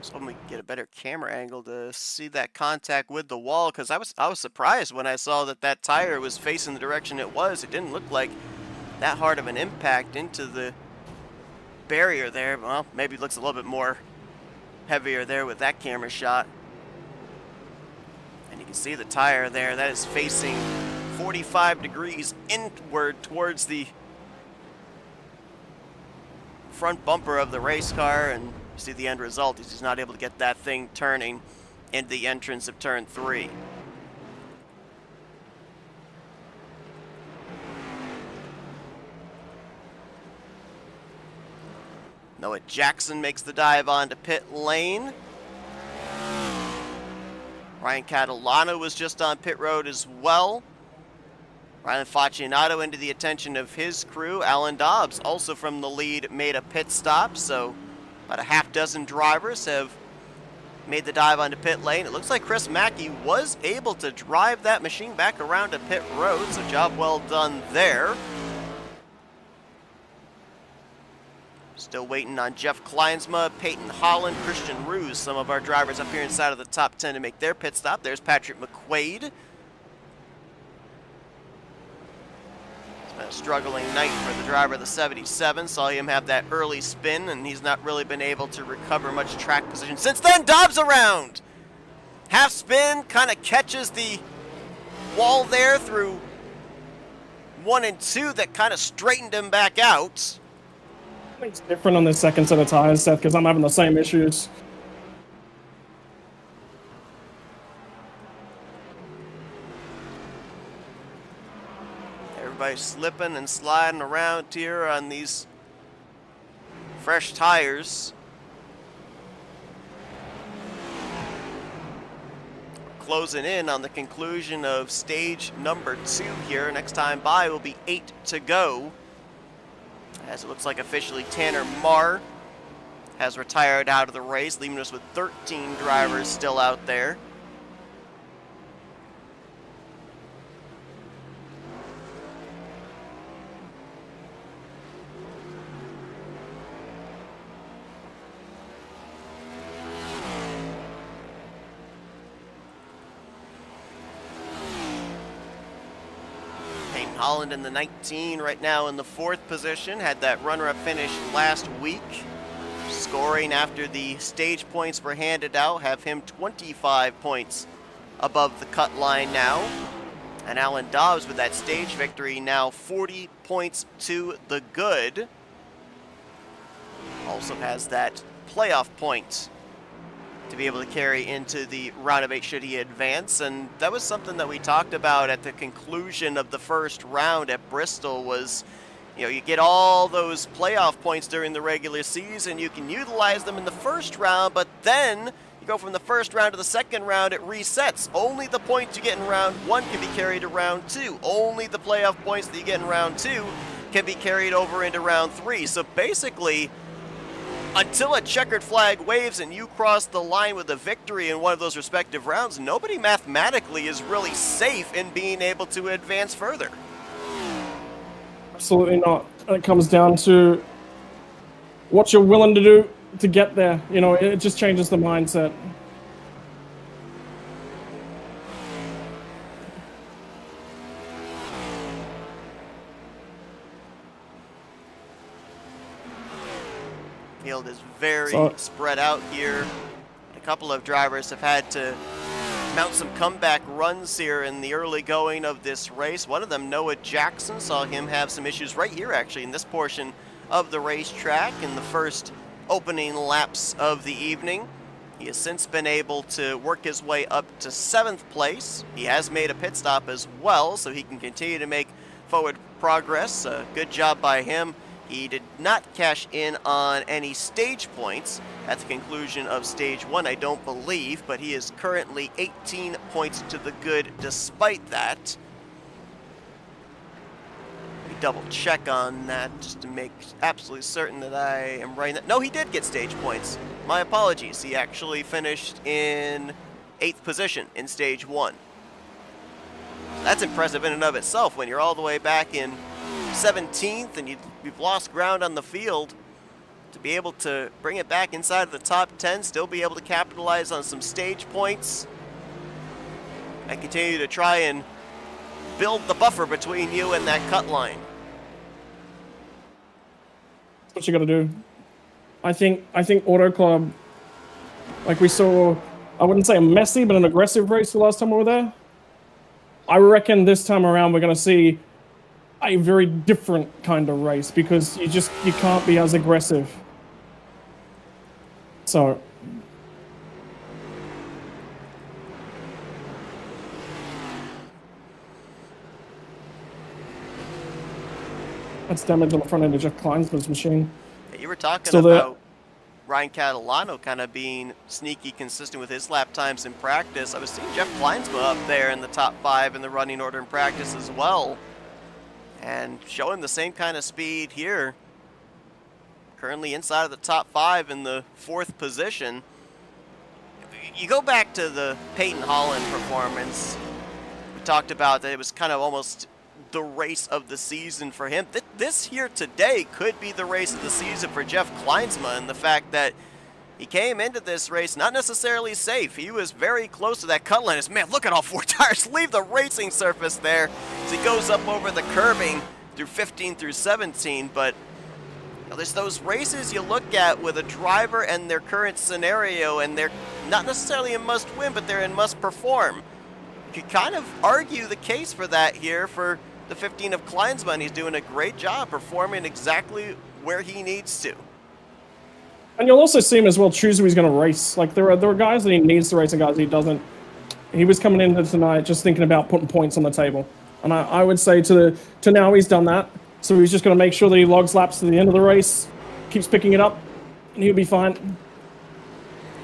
So let me get a better camera angle to see that contact with the wall, because I was surprised when I saw that tire was facing the direction it was. It didn't look like that hard of an impact into the barrier there. Well, maybe it looks a little bit more heavier there with that camera shot. And you can see the tire there. That is facing 45 degrees inward towards the front bumper of the race car, and you see the end result. He's just not able to get that thing turning into the entrance of turn 3. Noah Jackson makes the dive onto pit lane. Ryan Catalano was just on pit road as well. Ryan Facinato into the attention of his crew. Alan Dobbs, also from the lead, made a pit stop. So about a half dozen drivers have made the dive onto pit lane. It looks like Chris Mackey was able to drive that machine back around to pit road, so job well done there. Still waiting on Jeff Kleinsma, Peyton Holland, Christian Ruse, some of our drivers up here inside of the top 10 to make their pit stop. There's Patrick McQuaid. It's been a struggling night for the driver of the 77. Saw him have that early spin, and he's not really been able to recover much track position since then. Dobbs around! Half spin, kind of catches the wall there through 1 and 2 that kind of straightened him back out. It's different on the second set of tires, Seth, because I'm having the same issues. Everybody's slipping and sliding around here on these fresh tires. Closing in on the conclusion of stage number 2 here. Next time by will be 8 to go. As it looks like officially Tanner Marr has retired out of the race, leaving us with 13 drivers still out there. Holland in the 19 right now in the 4th position. Had that runner-up finish last week. Scoring after the stage points were handed out. Have him 25 points above the cut line now. And Alan Dobbs with that stage victory now 40 points to the good. Also has that playoff point to be able to carry into the round of 8 should he advance. And that was something that we talked about at the conclusion of the first round at Bristol was, you know, you get all those playoff points during the regular season, you can utilize them in the first round, but then you go from the first round to the second round, it resets. Only the points you get in round 1 can be carried to round 2. Only the playoff points that you get in round 2 can be carried over into round 3. So basically, until a checkered flag waves and you cross the line with a victory in one of those respective rounds, nobody mathematically is really safe in being able to advance further. Absolutely not. It comes down to what you're willing to do to get there. You know, it just changes the mindset. Field is very spread out here. A couple of drivers have had to mount some comeback runs here in the early going of this race. One of them, Noah Jackson, saw him have some issues right here actually in this portion of the racetrack in the first opening laps of the evening. He has since been able to work his way up to 7th place. He has made a pit stop as well, so he can continue to make forward progress. Good job by him. He did not cash in on any stage points at the conclusion of stage 1, I don't believe, but he is currently 18 points to the good despite that. Let me double check on that just to make absolutely certain that I am right. No, he did get stage points. My apologies. He actually finished in 8th position in stage 1. That's impressive in and of itself when you're all the way back in 17th and you've lost ground on the field. To be able to bring it back inside of the top 10, still be able to capitalize on some stage points, and continue to try and build the buffer between you and that cut line. That's what you got to do. I think Auto Club, like we saw, I wouldn't say a messy, but an aggressive race the last time we were there. I reckon this time around we're going to see a very different kind of race because you can't be as aggressive. So that's damage on the front end of Jeff Kleinsman's machine. You were talking Still about Ryan Catalano kind of being sneaky consistent with his lap times in practice. I was seeing Jeff Kleinsma up there in the top 5 in the running order in practice as well, and showing the same kind of speed here. Currently inside of the top 5 in the 4th position. You go back to the Peyton Holland performance. We talked about that it was kind of almost the race of the season for him. This here today could be the race of the season for Jeff Kleinsma, and the fact that he came into this race not necessarily safe. He was very close to that cut line. Man, look at all 4 tires leave the racing surface there as he goes up over the curbing through 15 through 17. But you know, there's those races you look at with a driver and their current scenario, and they're not necessarily a must-win, but they're in must-perform. You could kind of argue the case for that here for the 15 of Kleinsma, and he's doing a great job performing exactly where he needs to. And you'll also see him as well choose who he's going to race. Like, there are guys that he needs to race and guys that he doesn't. He was coming into tonight just thinking about putting points on the table. And I would say to now he's done that. So he's just going to make sure that he logs laps to the end of the race, keeps picking it up, and he'll be fine.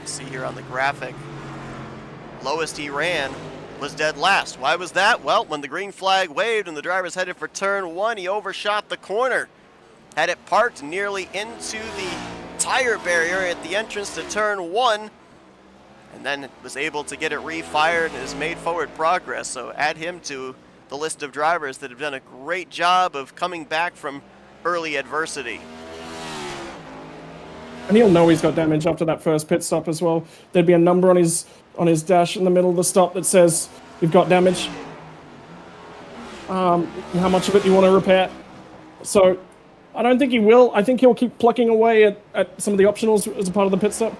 See here on the graphic, lowest he ran was dead last. Why was that? Well, when the green flag waved and the driver's headed for turn 1, he overshot the corner. Had it parked nearly into the tire barrier at the entrance to turn 1, and then was able to get it refired and has made forward progress. So add him to the list of drivers that have done a great job of coming back from early adversity. And he'll know he's got damage after that first pit stop as well. There'd be a number on his dash in the middle of the stop that says you've got damage. How much of it do you want to repair? So I don't think he will. I think he'll keep plucking away at some of the optionals as a part of the pit stop.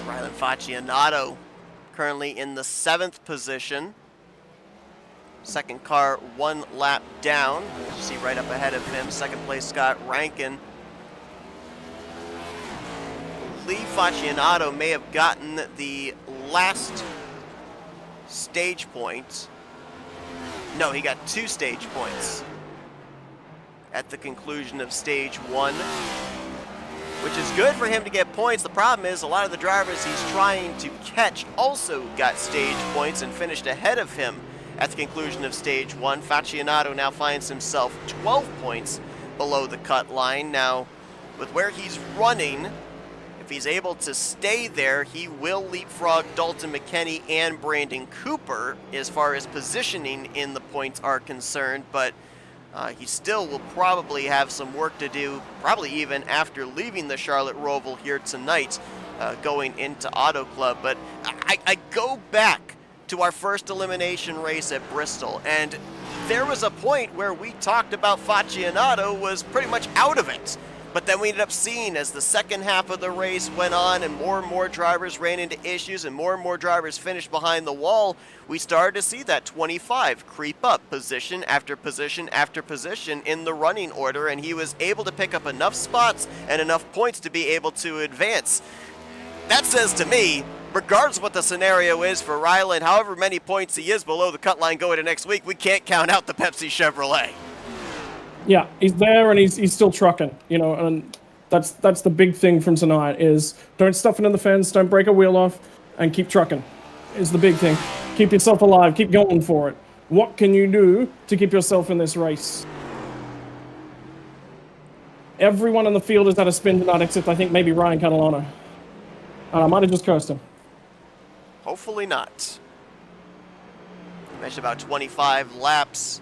Rylan Faccianato currently in the 7th position. Second car 1 lap down. You see right up ahead of him, second place Scott Rankin. Lee Faccianato may have gotten the last stage point. No, he got 2 stage points at the conclusion of stage 1, which is good for him to get points. The problem is a lot of the drivers he's trying to catch also got stage points and finished ahead of him at the conclusion of stage 1. Faccianato now finds himself 12 points below the cut line. Now, with where he's running, if he's able to stay there, he will leapfrog Dalton McKinney and Brandon Cooper as far as positioning in the points are concerned, but he still will probably have some work to do, probably even after leaving the Charlotte Roval here tonight, going into Auto Club. But I go back to our first elimination race at Bristol, and there was a point where we talked about Faccianato was pretty much out of it. But then we ended up seeing as the second half of the race went on and more drivers ran into issues and more drivers finished behind the wall, we started to see that 25 creep up position after position after position in the running order, and he was able to pick up enough spots and enough points to be able to advance. That says to me, regardless of what the scenario is for Rylan, however many points he is below the cut line going to next week, we can't count out the Pepsi Chevrolet. Yeah, he's there and he's still trucking, you know, and that's the big thing from tonight is don't stuff it in the fence, don't break a wheel off, and keep trucking is the big thing. Keep yourself alive, keep going for it. What can you do to keep yourself in this race? Everyone in the field has had a spin tonight except I think maybe Ryan Catalano. I might have just cursed him. Hopefully not. Mentioned about 25 laps.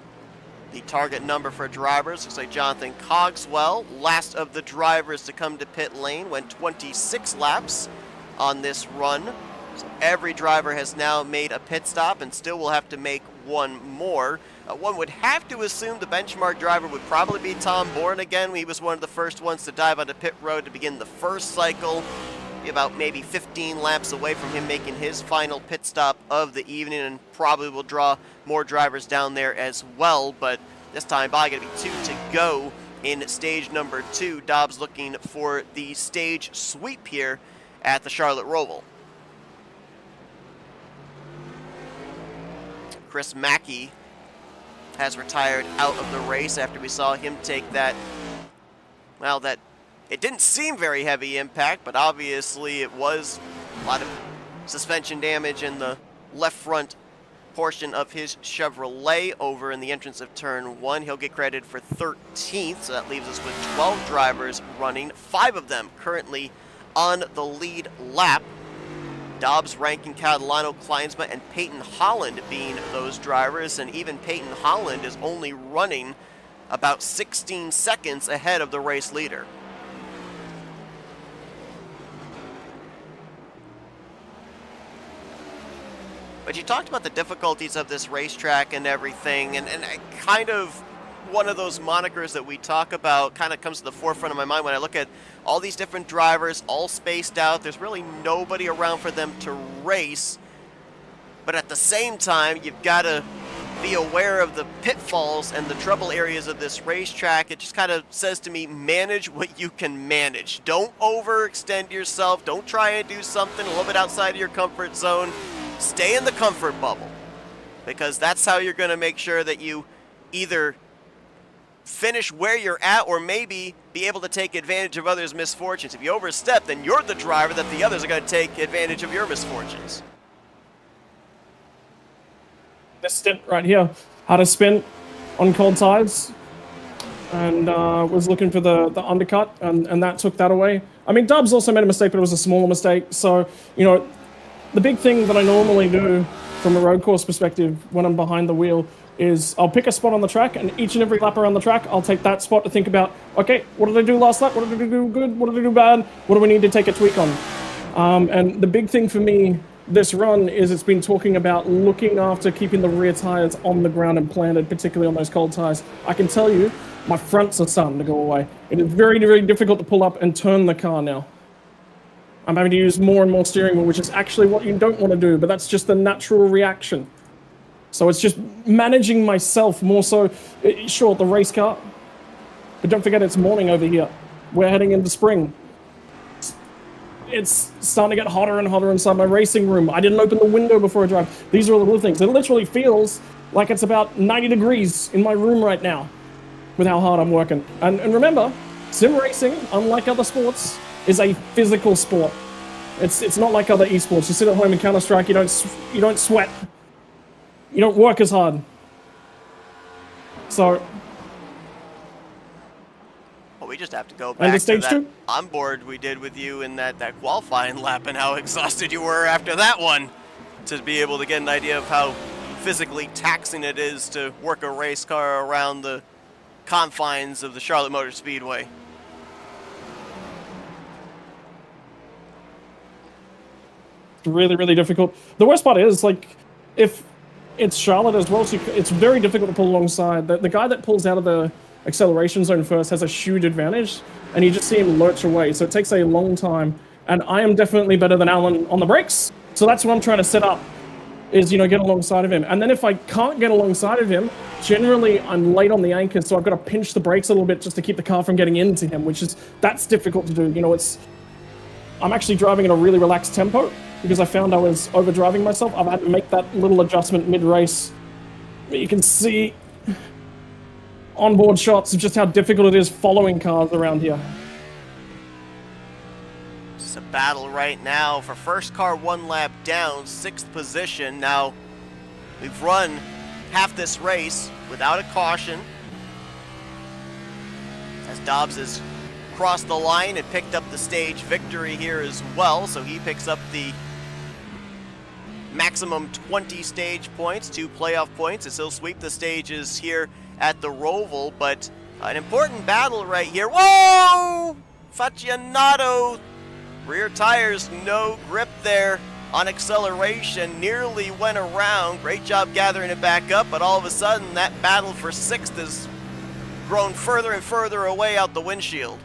The target number for drivers looks like Jonathan Cogswell, last of the drivers to come to pit lane, went 26 laps on this run. So every driver has now made a pit stop and still will have to make one more. One would have to assume the benchmark driver would probably be Tom Bourne again. He was one of the first ones to dive onto pit road to begin the first cycle. Be about maybe 15 laps away from him making his final pit stop of the evening, and probably will draw more drivers down there as well. But this time by going to be 2 to go in stage number 2. Dobbs looking for the stage sweep here at the Charlotte Roval. Chris Mackey has retired out of the race after we saw him take that, well, that it didn't seem very heavy impact, but obviously it was a lot of suspension damage in the left front portion of his Chevrolet over in the entrance of turn 1. He'll get credit for 13th, so that leaves us with 12 drivers running, 5 of them currently on the lead lap. Dobbs, Rankin, Catalano, Kleinsma, and Peyton Holland being those drivers, and even Peyton Holland is only running about 16 seconds ahead of the race leader. But you talked about the difficulties of this racetrack and everything, and kind of one of those monikers that we talk about kind of comes to the forefront of my mind when I look at all these different drivers, all spaced out. There's really nobody around for them to race, but at the same time, you've got to be aware of the pitfalls and the trouble areas of this racetrack. It just kind of says to me, manage what you can manage. Don't overextend yourself. Don't try and do something a little bit outside of your comfort zone. Stay in the comfort bubble, because that's how you're going to make sure that you either finish where you're at or maybe be able to take advantage of others' misfortunes. If you overstep, then you're the driver that the others are going to take advantage of your misfortunes. This stint right here had a spin on cold tires and was looking for the undercut, and that took that away. I mean, Dubs also made a mistake, but it was a smaller mistake. So, you know, the big thing that I normally do from a road course perspective when I'm behind the wheel is I'll pick a spot on the track, and each and every lap around the track, I'll take that spot to think about, okay, what did I do last lap? What did I do good? What did I do bad? What do we need to take a tweak on? And the big thing for me this run is it's been talking about looking after keeping the rear tires on the ground and planted, particularly on those cold tires. I can tell you, my fronts are starting to go away. It is very, very difficult to pull up and turn the car now. I'm having to use more and more steering wheel, which is actually what you don't want to do, but that's just the natural reaction. So it's just managing myself more so. Sure, the race car, but don't forget it's morning over here. We're heading into spring. It's starting to get hotter and hotter inside my racing room. I didn't open the window before I drive. These are all the little things. It literally feels like it's about 90 degrees in my room right now with how hard I'm working. And remember, sim racing, unlike other sports, is a physical sport. It's not like other esports. You sit at home in Counter-Strike, you don't sweat. You don't work as hard. So we just have to go back to stage that 2? onboard we did with you in that qualifying lap and how exhausted you were after that one, to be able to get an idea of how physically taxing it is to work a race car around the confines of the Charlotte Motor Speedway. Really, really difficult. The worst part is, like, if it's Charlotte as well, so it's very difficult to pull alongside. The guy that pulls out of the acceleration zone first has a huge advantage, and you just see him lurch away, so it takes a long time. And I am definitely better than Alan on the brakes, so that's what I'm trying to set up, is, you know, get alongside of him. And then if I can't get alongside of him, generally I'm late on the anchors, so I've got to pinch the brakes a little bit just to keep the car from getting into him, that's difficult to do. You know, I'm actually driving at a really relaxed tempo, because I found I was overdriving myself. I've had to make that little adjustment mid-race. You can see onboard shots of just how difficult it is following cars around here. It's a battle right now for first car, 1 lap down, 6th position. Now, we've run half this race without a caution, as Dobbs has crossed the line and picked up the stage victory here as well, so he picks up the maximum 20 stage points, 2 playoff points, as he'll sweep the stages here at the Roval. But an important battle right here. Whoa! Faccianato, rear tires, no grip there on acceleration, nearly went around. Great job gathering it back up, but all of a sudden that battle for 6th has grown further and further away out the windshield.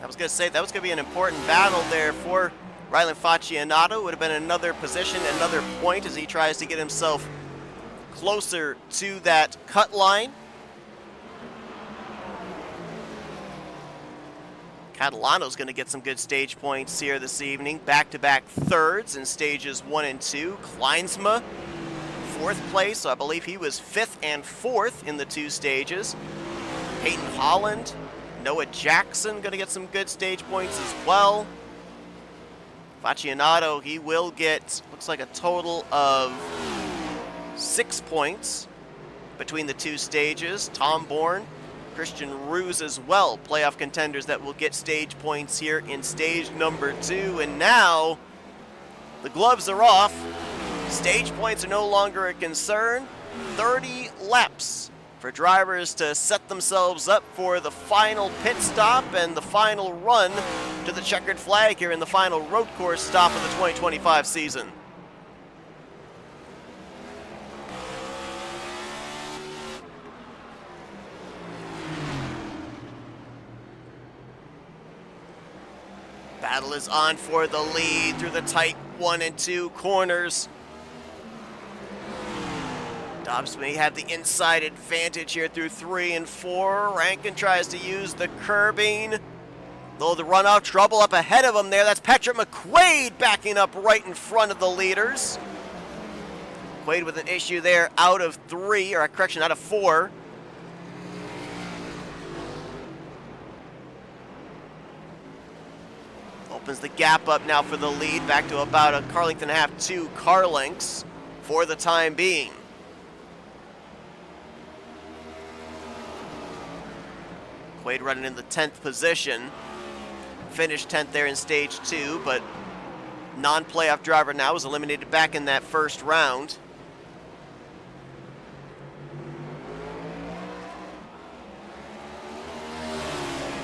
I was going to say, that was going to be an important battle there for Rylan Faccianato. Would have been another position, another point as he tries to get himself closer to that cut line. Catalano's going to get some good stage points here this evening. Back-to-back thirds in stages 1 and 2. Kleinsma 4th place, so I believe he was 5th and 4th in the 2 stages. Peyton Holland, Noah Jackson going to get some good stage points as well. Faccianato, he will get, looks like a total of 6 points between the 2 stages. Tom Bourne, Christian Ruse as well, playoff contenders that will get stage points here in stage number 2. And now, the gloves are off. Stage points are no longer a concern. 30 laps for drivers to set themselves up for the final pit stop and the final run to the checkered flag here in the final road course stop of the 2025 season. Battle is on for the lead through the tight 1 and 2 corners. Dobbs may have the inside advantage here through 3 and 4. Rankin tries to use the curbing. Though the runoff, trouble up ahead of him there. That's Patrick McQuaid backing up right in front of the leaders. McQuaid with an issue there out of 3, or a correction, out of 4. Opens the gap up now for the lead, back to about a car length and a half, 2 car lengths for the time being. Quaid running in the 10th position. Finished 10th there in stage 2, but non-playoff driver now was eliminated back in that first round.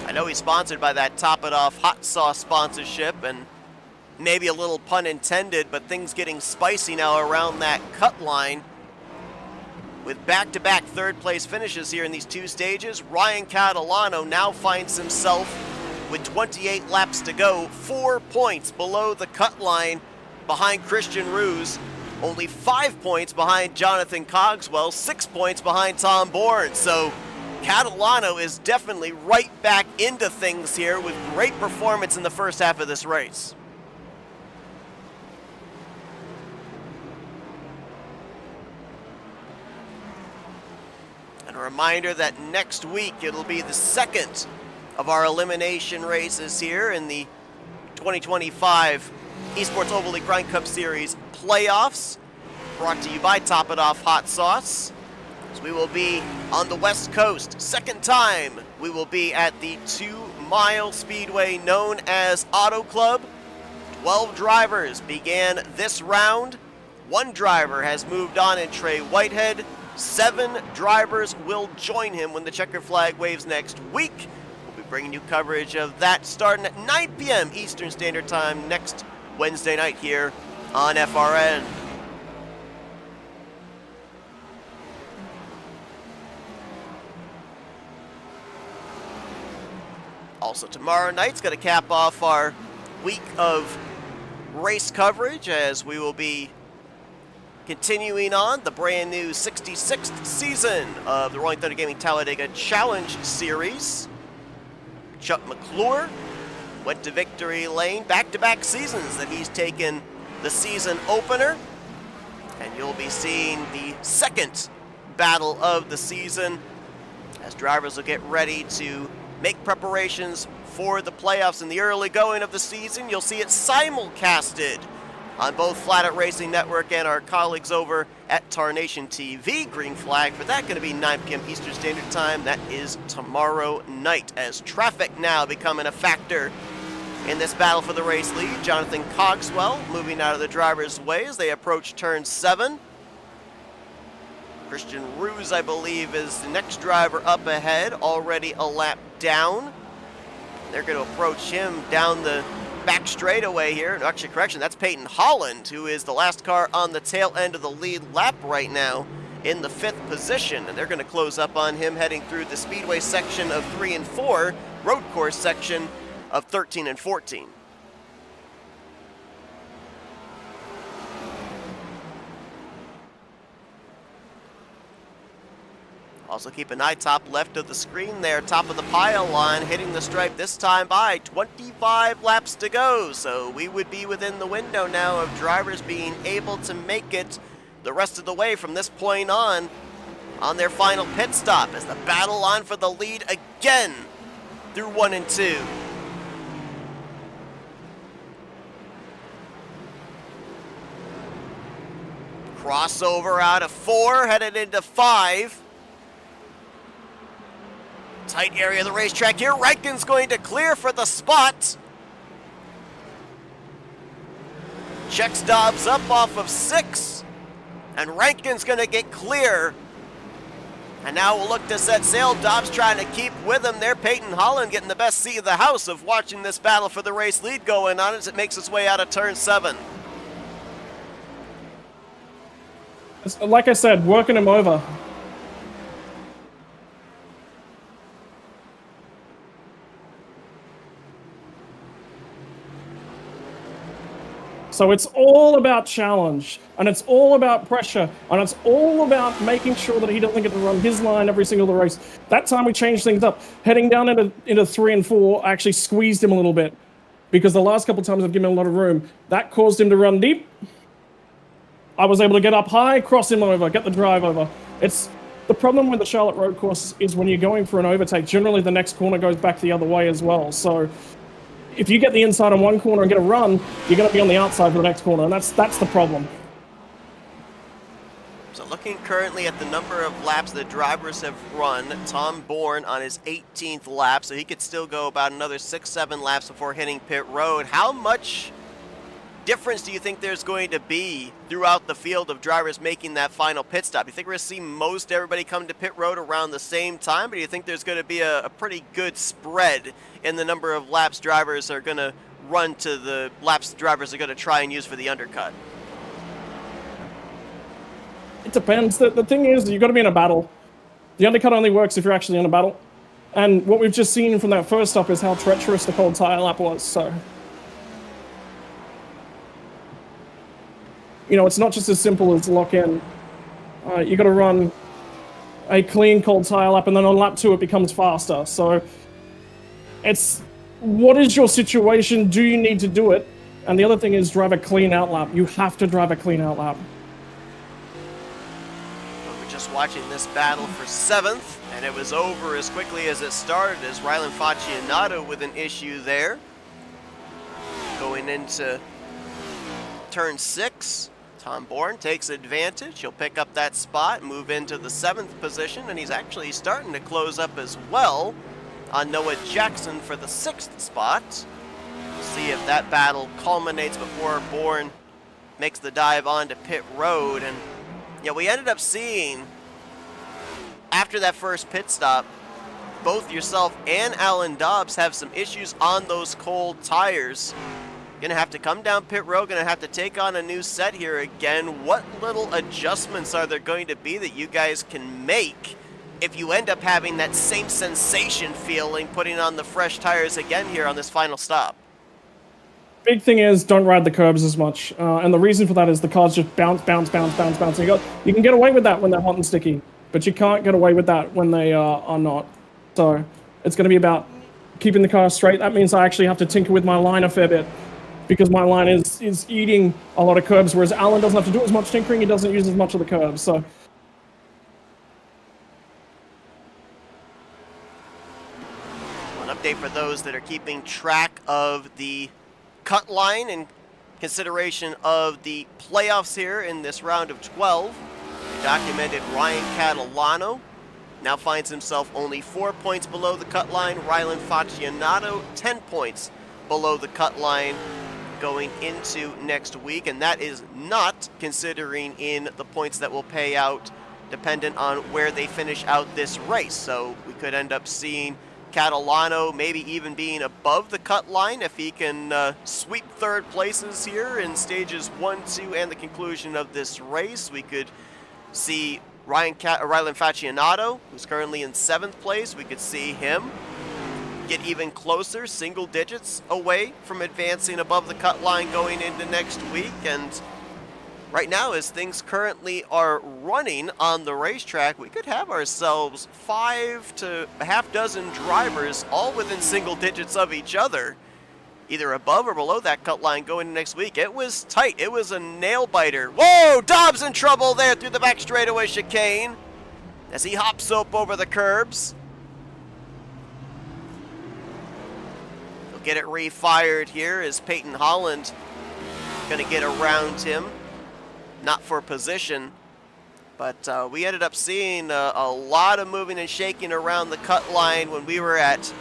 I know he's sponsored by that Top It Off hot sauce sponsorship, and maybe a little pun intended, but things getting spicy now around that cut line. With back-to-back third-place finishes here in these 2 stages, Ryan Catalano now finds himself with 28 laps to go, 4 points below the cut line behind Christian Ruse, only 5 points behind Jonathan Cogswell, 6 points behind Tom Bourne. So Catalano is definitely right back into things here with great performance in the first half of this race. A reminder that next week it'll be the second of our elimination races here in the 2025 Esports Oval League Grind Cup Series playoffs, brought to you by Top It Off Hot Sauce. So we will be on the West Coast. Second time we will be at the 2-mile speedway known as Auto Club. 12 drivers began this round. 1 driver has moved on in Trey Whitehead. 7 drivers will join him when the checkered flag waves next week. We'll be bringing you coverage of that starting at 9 p.m. Eastern Standard Time next Wednesday night here on FRN. Also tomorrow night's going to cap off our week of race coverage as we will be continuing on the brand new 66th season of the Rolling Thunder Gaming Talladega Challenge Series. Chuck McClure went to victory lane, back-to-back seasons that he's taken the season opener. And you'll be seeing the second battle of the season as drivers will get ready to make preparations for the playoffs in the early going of the season. You'll see it simulcasted on both Flatout Racing Network and our colleagues over at Tarnation TV. Green flag for that, going to be 9 p.m. Eastern Standard Time. That is tomorrow night, as traffic now becoming a factor in this battle for the race lead. Jonathan Cogswell moving out of the driver's way as they approach turn 7. Christian Ruse, I believe, is the next driver up ahead, already a lap down. They're going to approach him down the back straightaway here. Actually, correction, that's Peyton Holland, who is the last car on the tail end of the lead lap right now in the 5th position. And they're going to close up on him heading through the speedway section of 3 and 4, road course section of 13 and 14. Also keep an eye top left of the screen there, top of the pylon, hitting the stripe this time by 25 laps to go. So we would be within the window now of drivers being able to make it the rest of the way from this point on their final pit stop as the battle on for the lead again through 1 and 2. Crossover out of 4, headed into 5. Tight area of the racetrack here. Rankin's going to clear for the spot. Checks Dobbs up off of 6. And Rankin's going to get clear. And now we'll look to set sail. Dobbs trying to keep with him there. Peyton Holland getting the best seat of the house of watching this battle for the race lead going on as it makes its way out of turn 7. Like I said, working him over. So it's all about challenge, and it's all about pressure, and it's all about making sure that he doesn't get to run his line every single race. That time we changed things up. Heading down into 3 and 4 actually squeezed him a little bit, because the last couple of times I've given him a lot of room. That caused him to run deep. I was able to get up high, cross him over, get the drive over. It's the problem with the Charlotte Road course is when you're going for an overtake, generally the next corner goes back the other way as well. So if you get the inside on one corner and get a run, you're going to be on the outside for the next corner, and that's the problem. So looking currently at the number of laps the drivers have run, Tom Bourne on his 18th lap, so he could still go about another 6-7 laps before hitting pit road. How much difference do you think there's going to be throughout the field of drivers making that final pit stop? Do you think we're going to see most everybody come to pit road around the same time, or do you think there's going to be a pretty good spread in the number of laps drivers are going to run to the laps drivers are going to try and use for the undercut? It depends. The thing is, you've got to be in a battle. The undercut only works if you're actually in a battle. And what we've just seen from that first stop is how treacherous the cold tire lap was, so. You know, it's not just as simple as lock in. You got to run a clean cold tire lap, and then on lap 2 it becomes faster. So it's, what is your situation? Do you need to do it? And the other thing is drive a clean out lap. You have to drive a clean out lap. We're just watching this battle for 7th, and it was over as quickly as it started as Rylan Faccianato with an issue there. Going into turn 6. Tom Bourne takes advantage. He'll pick up that spot, move into the 7th position, and he's actually starting to close up as well on Noah Jackson for the 6th spot. We'll see if that battle culminates before Bourne makes the dive onto pit road. And yeah, we ended up seeing after that first pit stop, both yourself and Alan Dobbs have some issues on those cold tires. Gonna have to come down pit road, gonna have to take on a new set here again. What little adjustments are there going to be that you guys can make if you end up having that same sensation feeling putting on the fresh tires again here on this final stop? Big thing is don't ride the curbs as much. And the reason for that is the cars just bounce. And you can get away with that when they're hot and sticky, but you can't get away with that when they are not. So it's gonna be about keeping the car straight. That means I actually have to tinker with my line a fair bit, because my line is eating a lot of curbs, whereas Alan doesn't have to do as much tinkering, he doesn't use as much of the curbs, so. An update for those that are keeping track of the cut line in consideration of the playoffs here in this round of 12. Documented Ryan Catalano now finds himself only 4 points below the cut line. Rylan Faccianato 10 points below the cut line going into next week, and that is not considering in the points that will pay out dependent on where they finish out this race. So we could end up seeing Catalano maybe even being above the cut line if he can sweep 3rd places here in stages 1, 2, and the conclusion of this race. We could see Rylan Faccianato, who's currently in 7th place, we could see him get even closer, single digits away from advancing above the cut line going into next week. And right now, as things currently are running on the racetrack, we could have ourselves 5 to a half dozen drivers all within single digits of each other either above or below that cut line going next week. It was tight. It was a nail biter. Whoa, Dobbs in trouble there through the back straightaway chicane as he hops up over the curbs. He'll get it refired here as Peyton Holland going to get around him. Not for position, but we ended up seeing a lot of moving and shaking around the cut line when we were at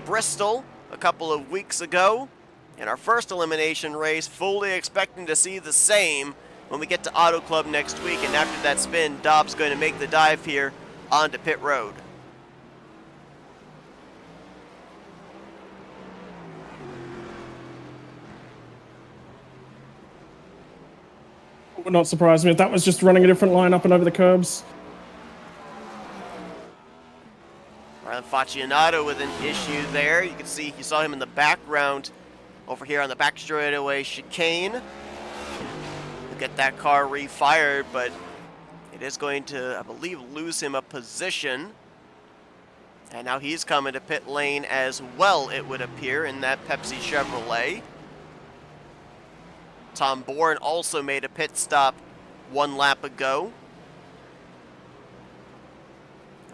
Bristol a couple of weeks ago in our first elimination race, fully expecting to see the same when we get to Auto Club next week. And after that spin, Dobbs going to make the dive here onto pit road. Would not surprise me if that was just running a different line up and over the curbs. Ryan Faccianato with an issue there. You can see, you saw him in the background over here on the back straightaway chicane. We'll get that car refired, but it is going to, I believe, lose him a position. And now he's coming to pit lane as well, it would appear, in that Pepsi Chevrolet. Tom Bourne also made a pit stop 1 lap ago.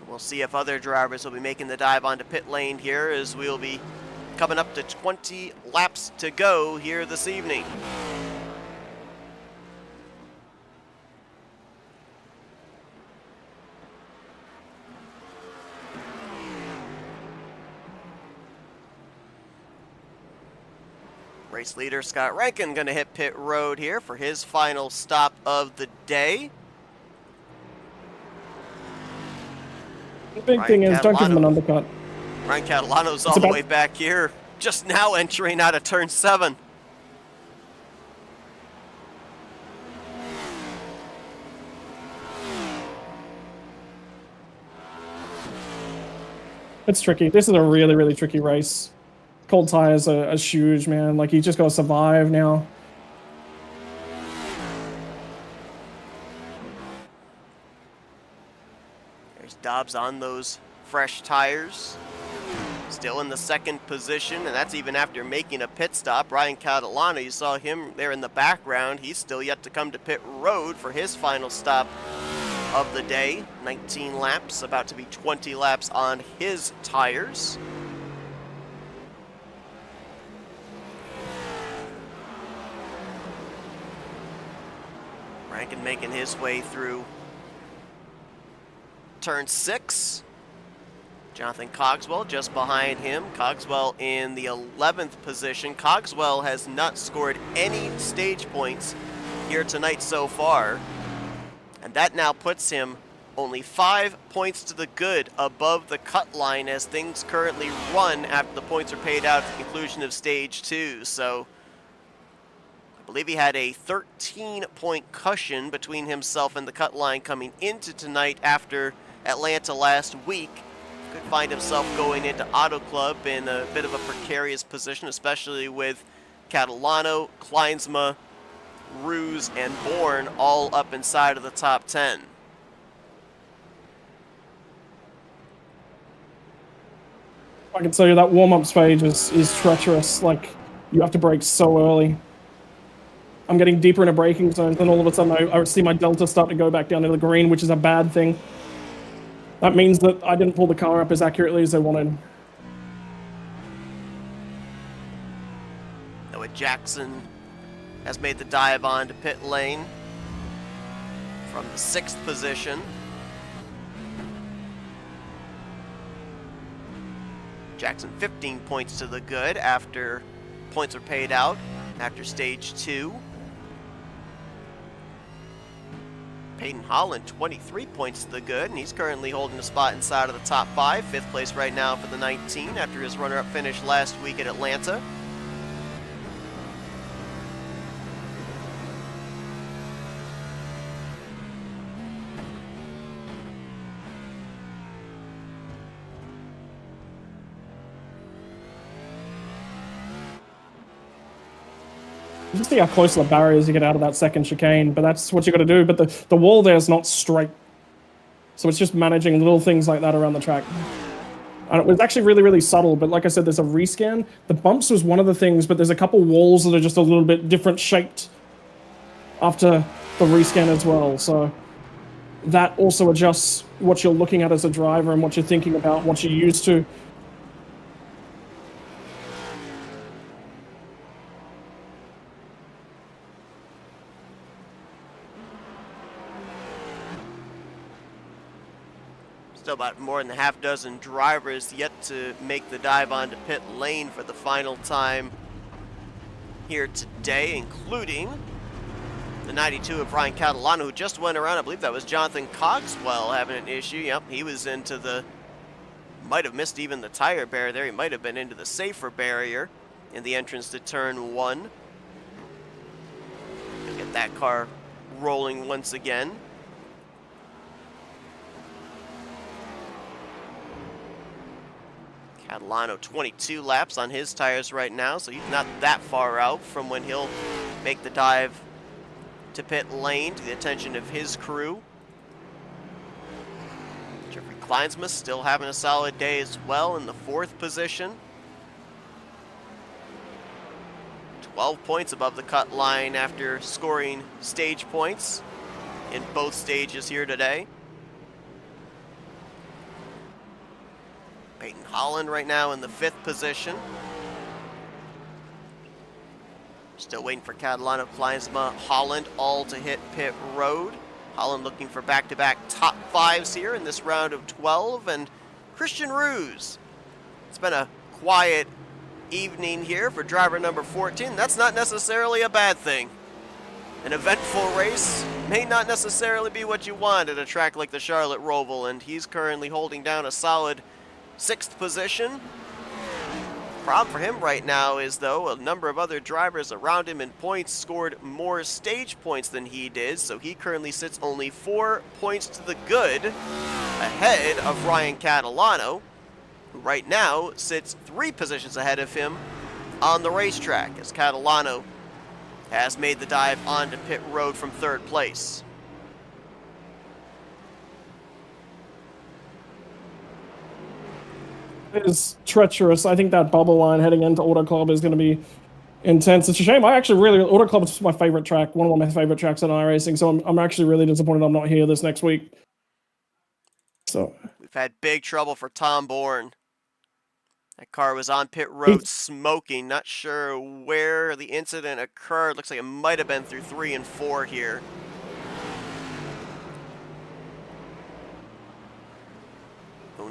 We'll see if other drivers will be making the dive onto pit lane here, as we'll be coming up to 20 laps to go here this evening. Race leader Scott Rankin going to hit pit road here for his final stop of the day. The big thing is, don't give him an undercut. Ryan Catalano's all the way back here, just now entering out of turn 7. It's tricky. This is a really, really tricky race. Cold tires are huge, man. Like, you just got to survive now. There's Dobbs on those fresh tires. Still in the 2nd position, and that's even after making a pit stop. Ryan Catalano, you saw him there in the background. He's still yet to come to pit road for his final stop of the day. 19 laps, about to be 20 laps on his tires. Rankin making his way through turn 6. Jonathan Cogswell just behind him. Cogswell in the 11th position. Cogswell has not scored any stage points here tonight so far. And that now puts him only 5 points to the good above the cut line as things currently run after the points are paid out at the conclusion of stage 2. So I believe he had a 13-point cushion between himself and the cut line coming into tonight after Atlanta last week. Could find himself going into Auto Club in a bit of a precarious position, especially with Catalano, Kleinsma, Ruse, and Bourne all up inside of the top 10. I can tell you that warm-up stage is treacherous. Like, you have to brake so early. I'm getting deeper into braking zones, and all of a sudden I see my delta start to go back down to the green, which is a bad thing. That means that I didn't pull the car up as accurately as I wanted. Noah Jackson has made the dive onto pit lane from the 6th position. Jackson 15 points to the good after points are paid out after stage 2. Peyton Holland, 23 points to the good, and he's currently holding a spot inside of the top 5. 5th place right now for the 19 after his runner-up finish last week at Atlanta. Just see how close to the barriers you get out of that 2nd chicane, but that's what you got to do. But the wall there is not straight, so it's just managing little things like that around the track. And it was actually really, really subtle, but like I said, there's a rescan. The bumps was one of the things, but there's a couple walls that are just a little bit different shaped after the rescan as well. So that also adjusts what you're looking at as a driver and what you're thinking about, what you're used to. Still about more than a half dozen drivers yet to make the dive onto pit lane for the final time here today, including the 92 of Ryan Catalano, who just went around. I believe that was Jonathan Cogswell having an issue. Yep, he was into the, might have missed even the tire barrier there. He might have been into the safer barrier in the entrance to turn 1. Get that car rolling once again. Catalano 22 laps on his tires right now, so he's not that far out from when he'll make the dive to pit lane to the attention of his crew. Jeffrey Kleinsma still having a solid day as well in the 4th position. 12 points above the cut line after scoring stage points in both stages here today. Peyton Holland right now in the 5th position. Still waiting for Catalano, Kleinsma, Holland all to hit pit road. Holland looking for back-to-back top 5s here in this round of 12. And Christian Ruse. It's been a quiet evening here for driver number 14. That's not necessarily a bad thing. An eventful race may not necessarily be what you want at a track like the Charlotte Roval, and he's currently holding down a solid 6th position. Problem for him right now is, though, a number of other drivers around him in points scored more stage points than he did, so he currently sits only 4 points to the good ahead of Ryan Catalano, who right now sits 3 positions ahead of him on the racetrack, as Catalano has made the dive onto pit road from 3rd place. Is treacherous. I think that bubble line heading into Auto Club is going to be intense. It's a shame. I actually really, Auto Club is my favorite track, one of my favorite tracks in iRacing, so I'm actually really disappointed I'm not here this next week. So we've had big trouble for Tom Bourne. That car was on pit road smoking. Not sure where the incident occurred. Looks like it might have been through 3 and 4 here.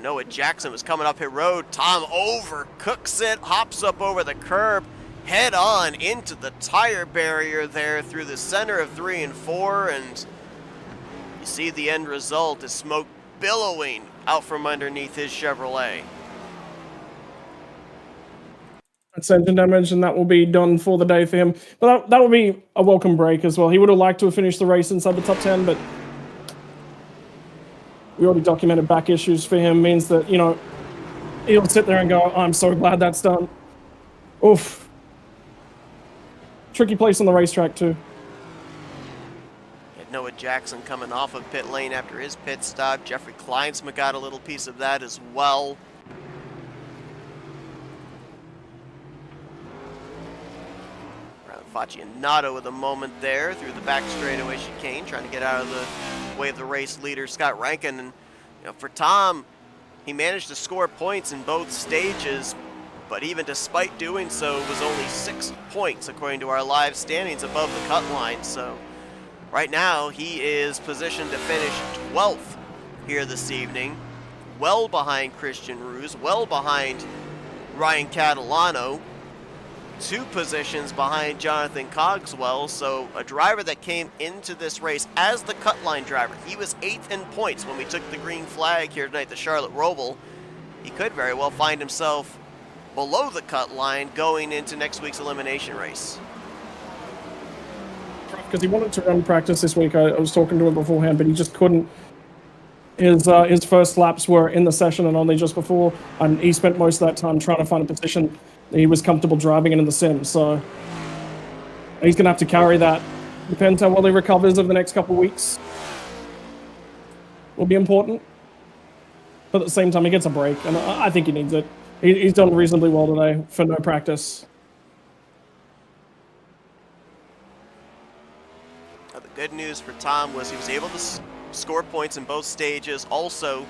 Noah Jackson was coming up pit road. Tom overcooks it, hops up over the curb, head on into the tire barrier there through the center of 3 and 4, and you see the end result is smoke billowing out from underneath his Chevrolet. That's engine damage, and that will be done for the day for him. But that will be a welcome break as well. He would have liked to have finished the race inside the top 10, but we already documented back issues for him, means that, you know, he'll sit there and go, I'm so glad that's done. Oof. Tricky place on the racetrack, too. Noah Jackson coming off of pit lane after his pit stop. Jeffrey Kleinsma got a little piece of that as well. Faccianato with a moment there through the back straightaway chicane, trying to get out of the way of the race leader, Scott Rankin. And you know, for Tom, he managed to score points in both stages, but even despite doing so, it was only 6 points according to our live standings above the cut line. So right now, he is positioned to finish 12th here this evening, well behind Christian Ruse, well behind Ryan Catalano, 2 positions behind Jonathan Cogswell. So a driver that came into this race as the cut line driver. He was 8th in points when we took the green flag here tonight, the Charlotte Roval. He could very well find himself below the cut line going into next week's elimination race. Because he wanted to run practice this week. I was talking to him beforehand, but he just couldn't. His first laps were in the session and only just before, and he spent most of that time trying to find a position he was comfortable driving in the sim. So he's going to have to carry that. Depends how well he recovers over the next couple of weeks. Will be important. but at the same time, he gets a break, and I think he needs it. He's done reasonably well today for no practice. The good news for Tom was he was able to score points in both stages. Also,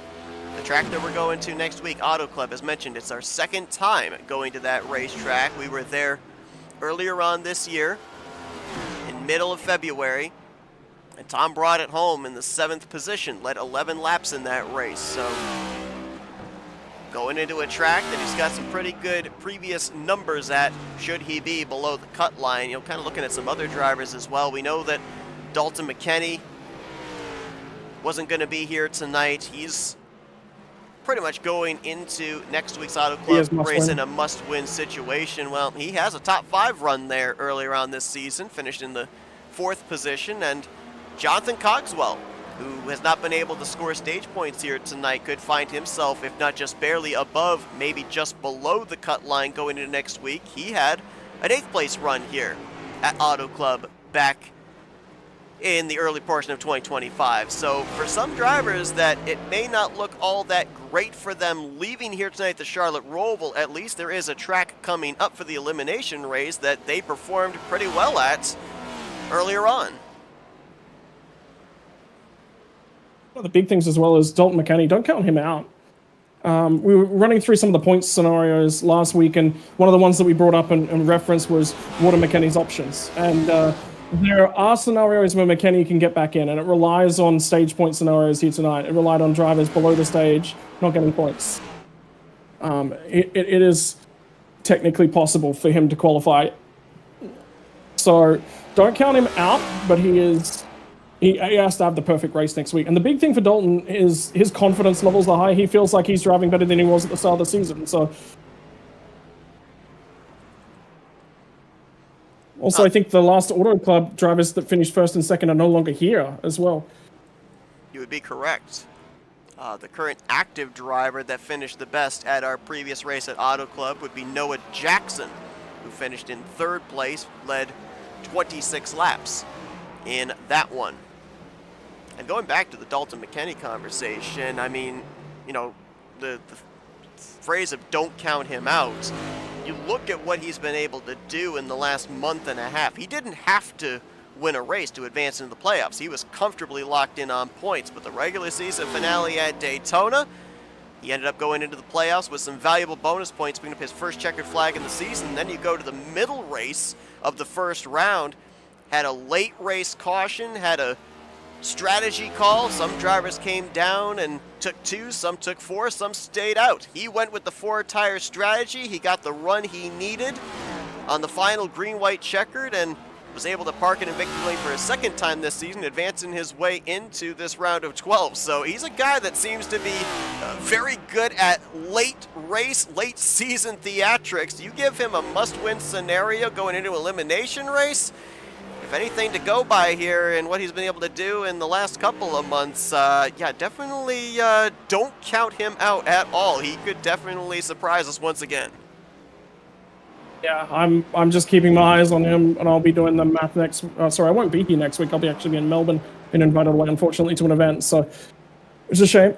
the track that we're going to next week, Auto Club, as mentioned, it's our second time going to that racetrack. We were there earlier on this year, in middle of February, and Tom brought it home in the 7th position, led 11 laps in that race. So going into a track that he's got some pretty good previous numbers at, should he be below the cut line. Kind of looking at some other drivers as well. We know that Dalton McKenney wasn't going to be here tonight. He's pretty much going into next week's Auto Club race in a must-win situation. Well, he has a top 5 run there earlier on this season, finished in the 4th position, and Jonathan Cogswell, who has not been able to score stage points here tonight, could find himself, if not just barely above, maybe just below the cut line going into next week. He had an 8th place run here at Auto Club back in the early portion of 2025. So for some drivers that it may not look all that great for them leaving here tonight at the Charlotte Roval, at least there is a track coming up for the elimination race that they performed pretty well at earlier on. One of the big things as well is Dalton McKenney. Don't count him out. We were running through some of the points scenarios last week, and one of the ones that we brought up and referenced was what are McKenney's options. And there are scenarios where McKenney can get back in, and it relies on stage point scenarios here tonight. It relied on drivers below the stage not getting points. It is technically possible for him to qualify. So don't count him out, but he has to have the perfect race next week. And the big thing for Dalton is his confidence levels are high. He feels like he's driving better than he was at the start of the season. So also, I think the last Auto Club drivers that finished 1st and 2nd are no longer here as well. You would be correct. The current active driver that finished the best at our previous race at Auto Club would be Noah Jackson, who finished in 3rd place, led 26 laps in that one. And going back to the Dalton McKenney conversation, I mean, the phrase of don't count him out, you look at what he's been able to do in the last month and a half. He didn't have to win a race to advance into the playoffs. He was comfortably locked in on points, but the regular season finale at Daytona, he ended up going into the playoffs with some valuable bonus points, picking up his first checkered flag in the season. Then you go to the middle race of the first round, had a late race caution, had a strategy call. Some drivers came down and took 2, some took 4, some stayed out. He went with the 4-tire strategy. He got the run he needed on the final green-white checkered and was able to park it in victory lane for a 2nd time this season, advancing his way into this round of 12. So he's a guy that seems to be very good at late race, late season theatrics. You give him a must-win scenario going into elimination race, if anything to go by here and what he's been able to do in the last couple of months, yeah, definitely don't count him out at all. He could definitely surprise us once again. Yeah, I'm just keeping my eyes on him, and I'll be doing the math next. Sorry, I won't be here next week. I'll be actually in Melbourne, been invited away, unfortunately, to an event, so it's a shame.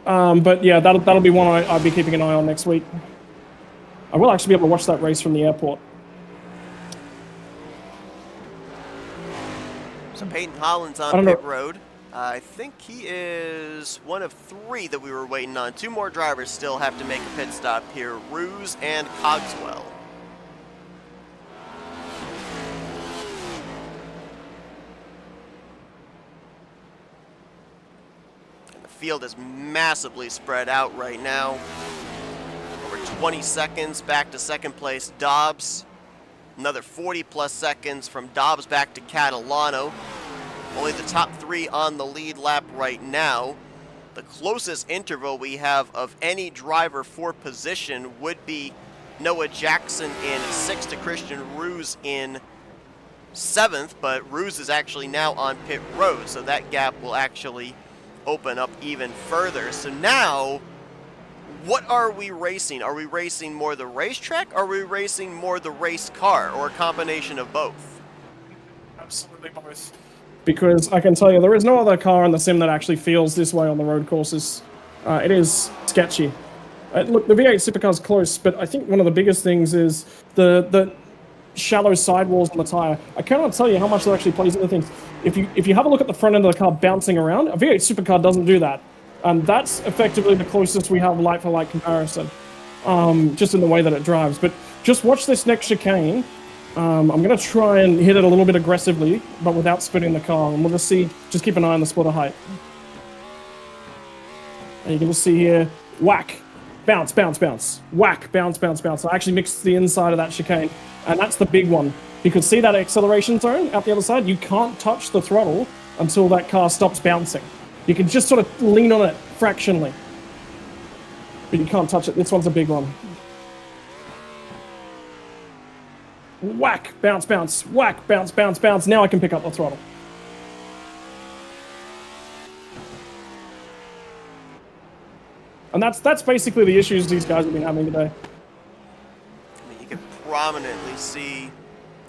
But yeah, that'll be one I'll be keeping an eye on next week. I will actually be able to watch that race from the airport. So Peyton Holland's on pit road. I think he is one of 3 that we were waiting on. 2 more drivers still have to make a pit stop here, Ruse and Cogswell. And the field is massively spread out right now. Over 20 seconds back to 2nd place Dobbs. Another 40-plus seconds from Dobbs back to Catalano. Only the top 3 on the lead lap right now. The closest interval we have of any driver for position would be Noah Jackson in 6th to Christian Ruse in 7th, but Ruse is actually now on pit road, so that gap will actually open up even further. So now, what are we racing? Are we racing more the racetrack? Or are we racing more the race car, or a combination of both? Absolutely both. Because I can tell you, there is no other car in the sim that actually feels this way on the road courses. It is sketchy. Look, the V8 supercar's close, but I think one of the biggest things is the shallow sidewalls on the tire. I cannot tell you how much that actually plays into things. If you have a look at the front end of the car bouncing around, a V8 supercar doesn't do that. And that's effectively the closest we have light for light comparison, just in the way that it drives. But just watch this next chicane. I'm going to try and hit it a little bit aggressively, but without spinning the car. And we'll just see, just keep an eye on the spotter height. And you can just see here, whack, bounce, bounce, bounce, whack, bounce, bounce, bounce. I actually mixed the inside of that chicane, and that's the big one. Because see that acceleration zone out the other side? You can't touch the throttle until that car stops bouncing. You can just sort of lean on it fractionally, but you can't touch it. This one's a big one. Whack, bounce, bounce, whack, bounce, bounce, bounce. Now I can pick up the throttle. And that's basically the issues these guys have been having today. I mean, you can prominently see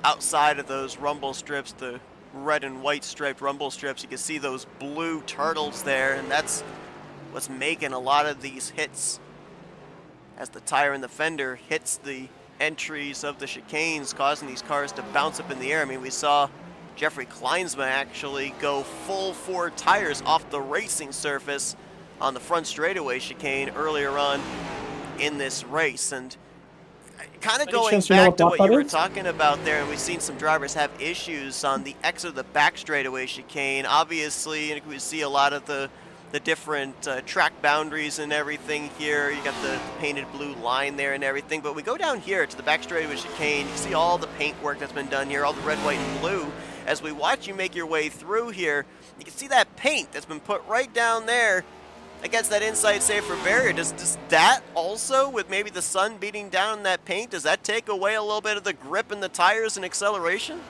outside of those rumble strips, the red and white striped rumble strips, you can see those blue turtles there, and that's what's making a lot of these hits as the tire and the fender hits the entries of the chicanes, causing these cars to bounce up in the air. I mean, we saw Jeffrey Kleinsma actually go full 4 tires off the racing surface on the front straightaway chicane earlier on in this race. And kind of going back to what you were talking about there, and we've seen some drivers have issues on the exit of the back straightaway chicane. Obviously, we see a lot of the different track boundaries and everything here. You got the painted blue line there and everything. But we go down here to the back straightaway chicane. You see all the paint work that's been done here, all the red, white, and blue. As we watch you make your way through here, you can see that paint that's been put right down there against that inside safer barrier. Does that also, with maybe the sun beating down that paint, does that take away a little bit of the grip in the tires and acceleration?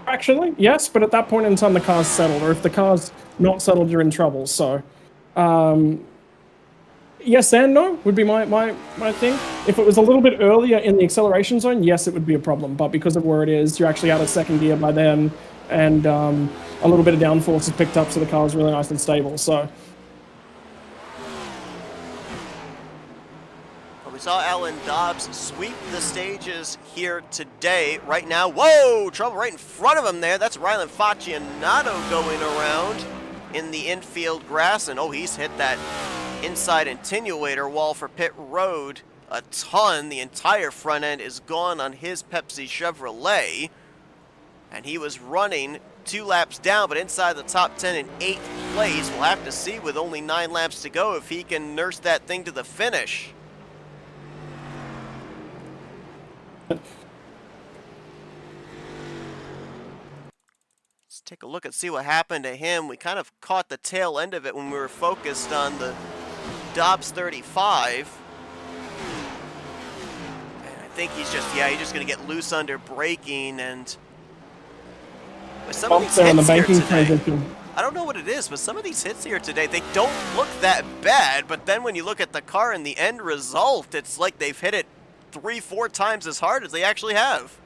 Actually, yes, but at that point in time the car's settled, or if the car's not settled, you're in trouble. So, yes and no would be my thing. If it was a little bit earlier in the acceleration zone, yes, it would be a problem. But because of where it is, you're actually out of second gear by then, and a little bit of downforce is picked up, so the car's really nice and stable. So. We saw Alan Dobbs sweep the stages here today. Right now, whoa, trouble right in front of him there. That's Rylan Faccianato going around in the infield grass. And oh, he's hit that inside attenuator wall for pit road a ton. The entire front end is gone on his Pepsi Chevrolet. And he was running 2 laps down, but inside the top 10 in 8th place. We'll have to see with only 9 laps to go if he can nurse that thing to the finish. Let's take a look and see what happened to him. We kind of caught the tail end of it when we were focused on the Dobbs 35. And I think he's just going to get loose under braking, and with some of these hits here today, I don't know what it is, but some of these hits here today, they don't look that bad, but then when you look at the car and the end result, it's like they've hit it 3-4 times as hard as they actually have.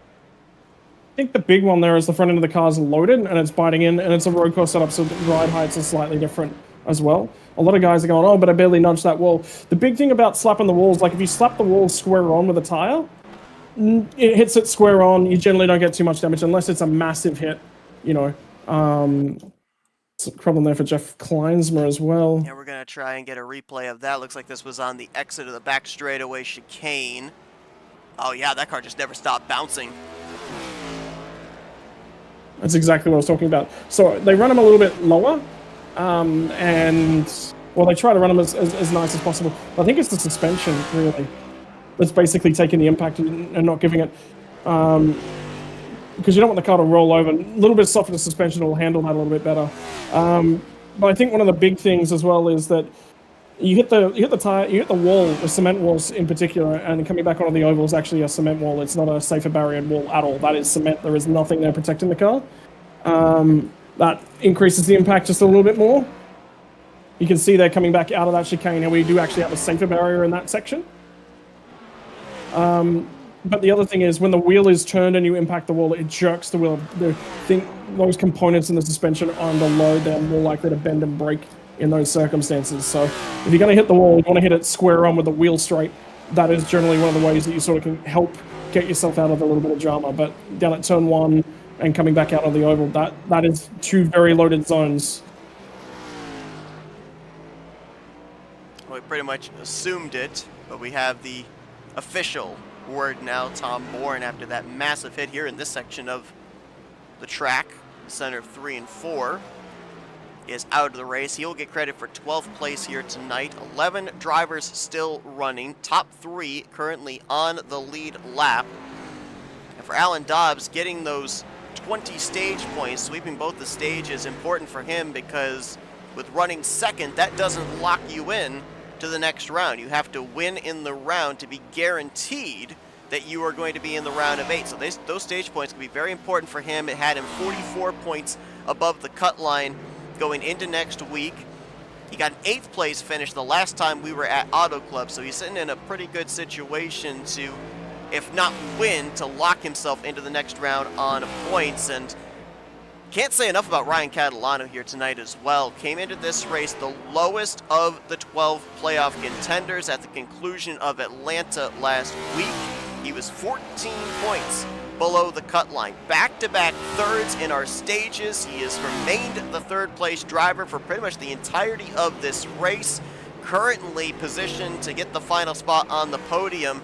I think the big one there is the front end of the car is loaded and it's biting in, and it's a road course setup, so the ride heights are slightly different as well. A lot of guys are going, oh, but I barely nudged that wall. The big thing about slapping the walls, like if you slap the wall square on with a tire, it hits it square on, you generally don't get too much damage unless it's a massive hit, you know. It's a problem there for Jeff Kleinsma as well. Yeah, we're going to try and get a replay of that. Looks like this was on the exit of the back straightaway chicane. Oh yeah, that car just never stopped bouncing. That's exactly what I was talking about. So they run them a little bit lower, and well, they try to run them as nice as possible. I think it's the suspension, really, that's basically taking the impact and not giving it, because you don't want the car to roll over. A little bit softer suspension will handle that a little bit better. But I think one of the big things as well is that you hit the tire, you hit the wall, the cement walls in particular, and coming back onto the oval is actually a cement wall. It's not a safer barrier wall at all. That is cement. There is nothing there protecting the car. That increases the impact just a little bit more. You can see they're coming back out of that chicane, and we do actually have a safer barrier in that section. But the other thing is, when the wheel is turned and you impact the wall, it jerks the wheel. Those components in the suspension are under load. They're more likely to bend and break in those circumstances. So if you're going to hit the wall, you want to hit it square on with the wheel straight. That is generally one of the ways that you sort of can help get yourself out of a little bit of drama. But down at turn 1 and coming back out of the oval, that is 2 very loaded zones. We pretty much assumed it, but we have the official word now. Tom Bourne, after that massive hit here in this section of the track, center of 3 and 4, is out of the race. He'll get credit for 12th place here tonight. 11 drivers still running. Top 3 currently on the lead lap. And for Alan Dobbs, getting those 20 stage points, sweeping both the stages, important for him because with running second, that doesn't lock you in to the next round. You have to win in the round to be guaranteed that you are going to be in the round of 8. So those stage points can be very important for him. It had him 44 points above the cut line going into next week. He got an 8th place finish the last time we were at Auto Club, so he's sitting in a pretty good situation to, if not win, to lock himself into the next round on points. And can't say enough about Ryan Catalano here tonight as well. Came into this race the lowest of the 12 playoff contenders at the conclusion of Atlanta last week. He was 14 points below the cut line. Back-to-back thirds in our stages. He has remained the 3rd place driver for pretty much the entirety of this race. Currently positioned to get the final spot on the podium,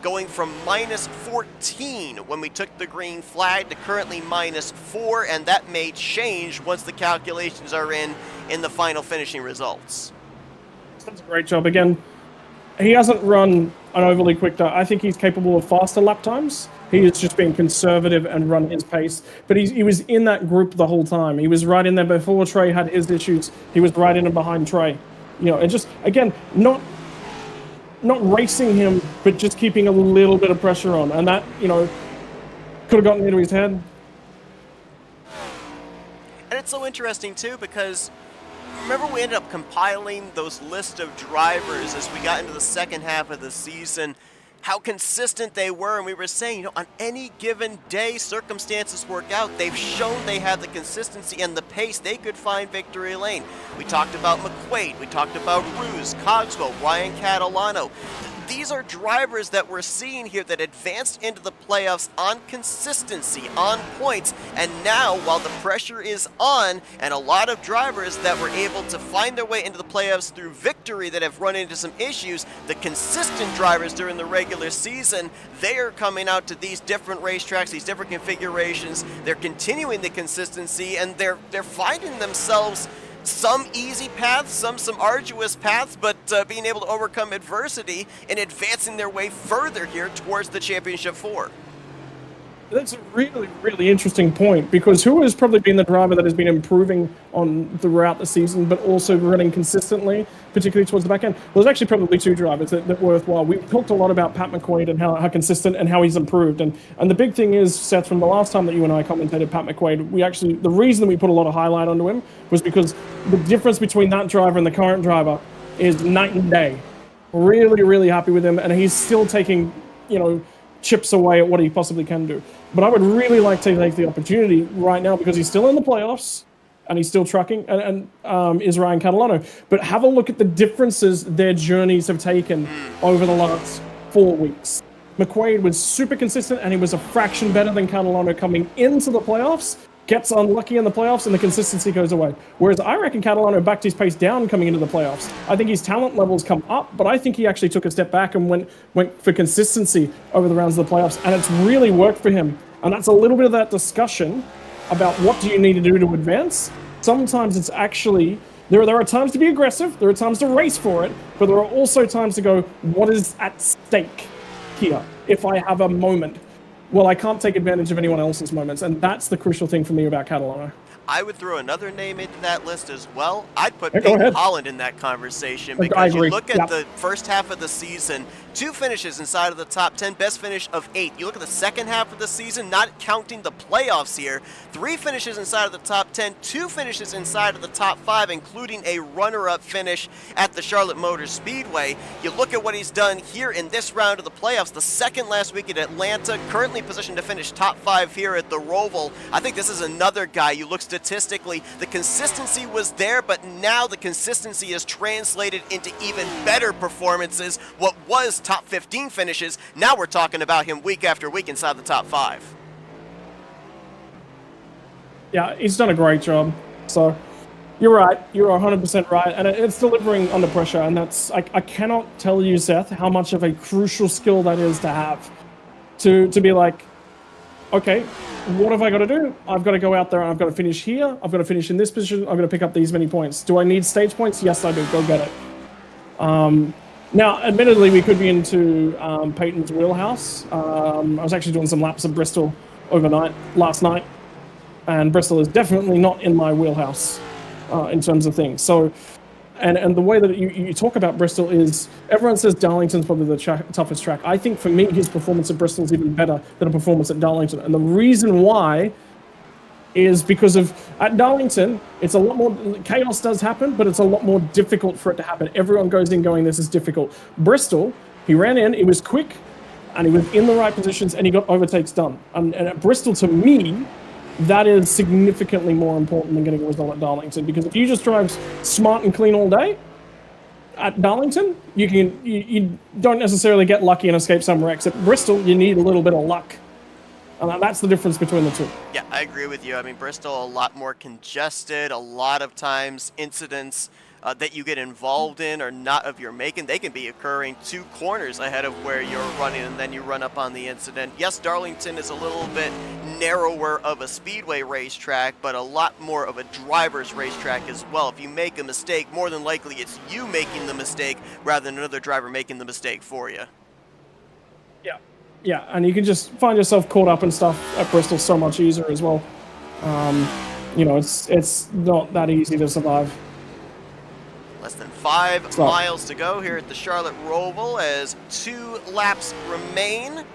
going from minus 14 when we took the green flag to currently minus 4, and that may change once the calculations are in the final finishing results. That's a great job. Again, he hasn't run an overly quick. I think he's capable of faster lap times. He is just being conservative and run his pace. But he was in that group the whole time. He was right in there before Trey had his issues. He was right in and behind Trey. You know, and just, again, not racing him, but just keeping a little bit of pressure on. And that, you know, could have gotten into his head. And it's so interesting, too, because remember we ended up compiling those list of drivers as we got into the second half of the season, how consistent they were, and we were saying, you know, on any given day, circumstances work out. They've shown they have the consistency and the pace. They could find victory lane. We talked about McQuaid. We talked about Ruse, Cogswell, Ryan Catalano. These are drivers that we're seeing here that advanced into the playoffs on consistency, on points, and now, while the pressure is on, and a lot of drivers that were able to find their way into the playoffs through victory that have run into some issues, the consistent drivers during the regular season, they are coming out to these different racetracks, these different configurations, they're continuing the consistency, and they're finding themselves some easy paths, some arduous paths, but being able to overcome adversity and advancing their way further here towards the Championship 4. That's a really, really interesting point, because who has probably been the driver that has been improving on throughout the season, but also running consistently, particularly towards the back end? Well, there's actually probably 2 drivers that were worthwhile. We've talked a lot about Pat McQuaid and how consistent and how he's improved. And the big thing is, Seth, from the last time that you and I commentated Pat McQuaid, the reason we put a lot of highlight onto him was because the difference between that driver and the current driver is night and day. Really, really happy with him, and he's still taking, you know, chips away at what he possibly can do. But I would really like to take the opportunity right now, because he's still in the playoffs and he's still trucking, and is Ryan Catalano. But have a look at the differences their journeys have taken over the last 4 weeks. McQuaid was super consistent, and he was a fraction better than Catalano coming into the playoffs. Gets unlucky in the playoffs, and the consistency goes away. Whereas I reckon Catalano backed his pace down coming into the playoffs. I think his talent levels come up, but I think he actually took a step back and went for consistency over the rounds of the playoffs, and it's really worked for him. And that's a little bit of that discussion about what do you need to do to advance. Sometimes it's actually, there are times to be aggressive, there are times to race for it, but there are also times to go, what is at stake here if I have a moment? Well, I can't take advantage of anyone else's moments, and that's the crucial thing for me about Catalano. I would throw another name into that list as well. I'd put Go Peyton ahead. Holland in that conversation, I because you agree. look at Yep. the first half of the season, 2 finishes inside of the top 10, best finish of 8. You look at the second half of the season, not counting the playoffs here, 3 finishes inside of the top 10, 2 finishes inside of the top 5, including a runner-up finish at the Charlotte Motor Speedway. You look at what he's done here in this round of the playoffs, the second last week at Atlanta, currently positioned to finish top 5 here at the Roval. I think this is another guy who looks statistically. The consistency was there, but now the consistency is translated into even better performances. What was top 15 finishes, now we're talking about him week after week inside the top 5. Yeah, he's done a great job. So you're right. You're 100% right. And it's delivering under pressure. And that's, I cannot tell you, Seth, how much of a crucial skill that is to have. To be like, okay, what have I got to do? I've got to go out there and I've got to finish here. I've got to finish in this position. I've got to pick up these many points. Do I need stage points? Yes, I do. Go get it. Now, admittedly, we could be into Peyton's wheelhouse. I was actually doing some laps of Bristol last night. And Bristol is definitely not in my wheelhouse in terms of things. So, and the way that you talk about Bristol is, everyone says Darlington's probably the toughest track. I think for me, his performance at Bristol is even better than a performance at Darlington. And the reason why is because at Darlington, it's a lot more, chaos does happen, but it's a lot more difficult for it to happen. Everyone goes in going, this is difficult. Bristol, he ran in, he was quick, and he was in the right positions, and he got overtakes done. And at Bristol, to me, that is significantly more important than getting a result at Darlington, because if you just drive smart and clean all day, at Darlington, you don't necessarily get lucky and escape some wrecks. At Bristol, you need a little bit of luck. And that's the difference between the two. Yeah, I agree with you. I mean, Bristol, a lot more congested. A lot of times, incidents that you get involved in are not of your making. They can be occurring 2 corners ahead of where you're running, and then you run up on the incident. Yes, Darlington is a little bit narrower of a speedway racetrack, but a lot more of a driver's racetrack as well. If you make a mistake, more than likely it's you making the mistake rather than another driver making the mistake for you. Yeah, and you can just find yourself caught up in stuff at Bristol so much easier as well. It's not that easy to survive. Less than 5 miles to go here at the Charlotte Roval as 2 laps remain.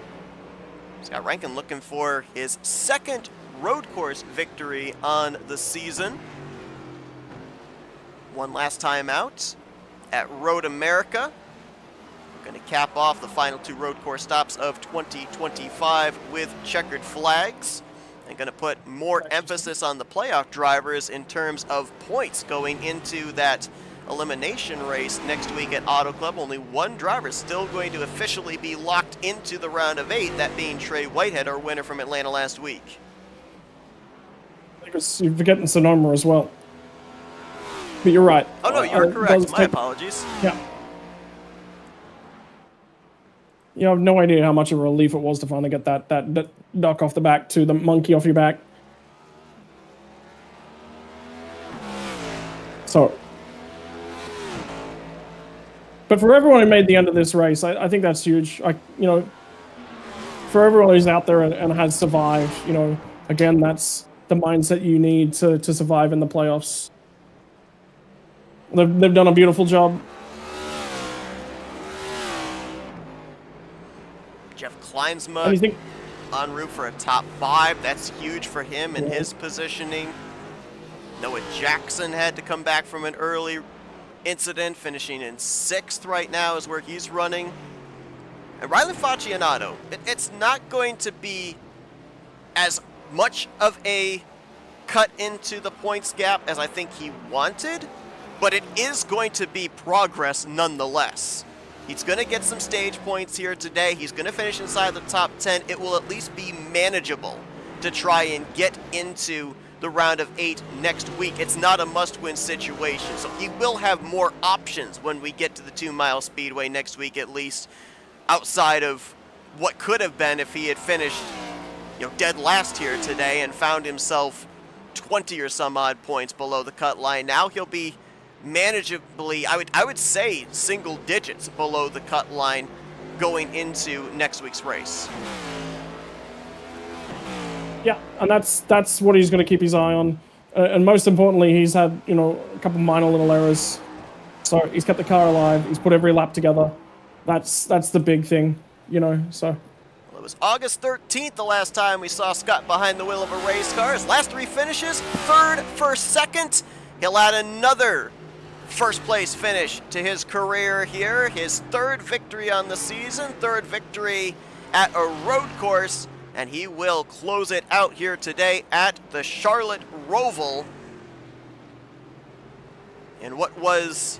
Scott Rankin looking for his 2nd road course victory on the season. One last time out at Road America. Going to cap off the final 2 road course stops of 2025 with checkered flags. And going to put more emphasis on the playoff drivers in terms of points going into that elimination race next week at Auto Club. Only 1 driver still going to officially be locked into the round of 8, that being Trey Whitehead, our winner from Atlanta last week. Because you're forgetting Sonoma as well. But you're right. Oh no, you're correct. My apologies. Yeah. You have no idea how much of a relief it was to finally get that duck off the back to the monkey off your back. So, but for everyone who made the end of this race, I think that's huge. For everyone who's out there and has survived, again, that's the mindset you need to survive in the playoffs. They've done a beautiful job. Jeff Kleinsma en route for a top 5. That's huge for him and his positioning. Noah Jackson had to come back from an early incident, finishing in 6th right now is where he's running. And Riley Faccianato, it's not going to be as much of a cut into the points gap as I think he wanted, but it is going to be progress nonetheless. He's going to get some stage points here today. He's going to finish inside the top 10. It will at least be manageable to try and get into the round of 8 next week. It's not a must-win situation, so he will have more options when we get to the 2-mile speedway next week, at least, outside of what could have been if he had finished dead last here today and found himself 20 or some odd points below the cut line. Now he'll be manageably, I would say, single digits below the cut line going into next week's race. Yeah, and that's what he's going to keep his eye on. And most importantly, he's had, a couple minor little errors. So he's kept the car alive. He's put every lap together. That's the big thing, so. Well, it was August 13th the last time we saw Scott behind the wheel of a race car. His last 3 finishes, 3rd, 1st, 2nd. He'll add another first place finish to his career here. His 3rd victory on the season, 3rd victory at a road course, and he will close it out here today at the Charlotte Roval. And what was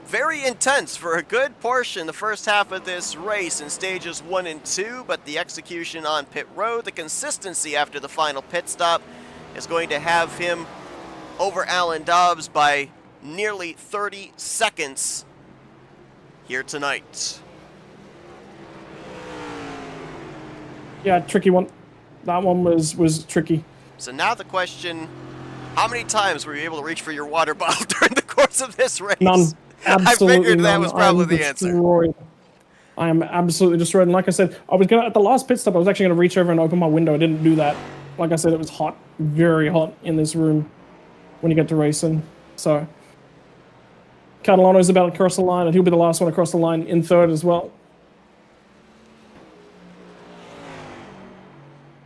very intense for a good portion the first half of this race in stages 1 and 2, but the execution on pit road, the consistency after the final pit stop is going to have him over Alan Dobbs by nearly 30 seconds here tonight. Yeah, tricky one. That one was tricky. So now the question, how many times were you able to reach for your water bottle during the course of this race? None. Absolutely I figured that none. was probably I'm the answer. destroyed. I am absolutely destroyed. And like I said, at the last pit stop, I was actually gonna reach over and open my window. I didn't do that. Like I said, it was hot, very hot in this room when you get to racing. So Catalano's about to cross the line, and he'll be the last one to cross the line in third as well.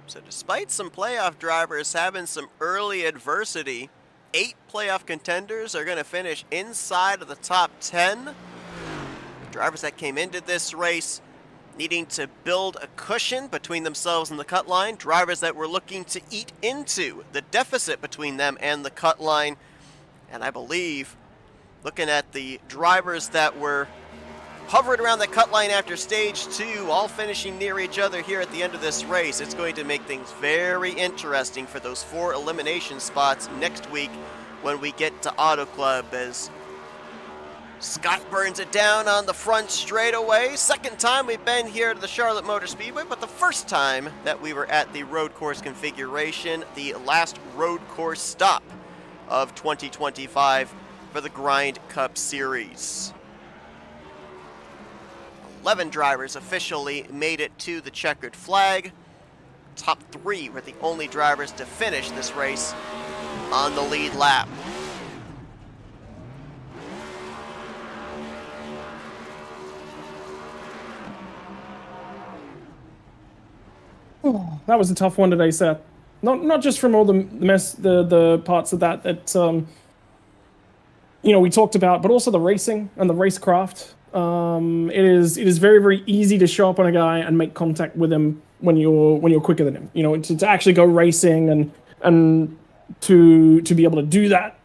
So despite some playoff drivers having some early adversity, 8 playoff contenders are going to finish inside of the top 10. Drivers that came into this race needing to build a cushion between themselves and the cut line. Drivers that were looking to eat into the deficit between them and the cut line. And I believe, looking at the drivers that were hovering around the cut line after stage 2, all finishing near each other here at the end of this race, it's going to make things very interesting for those 4 elimination spots next week when we get to Auto Club, as Scott burns it down on the front straightaway. Second time we've been here to the Charlotte Motor Speedway, but the first time that we were at the road course configuration, the last road course stop of 2025 for the Grind Cup Series. 11 drivers officially made it to the checkered flag. Top 3 were the only drivers to finish this race on the lead lap. Oh, that was a tough one today, Seth. Not just from all the parts of that we talked about, but also the racing and the racecraft. It is very, very easy to show up on a guy and make contact with him when you're quicker than him. To actually go racing and to be able to do that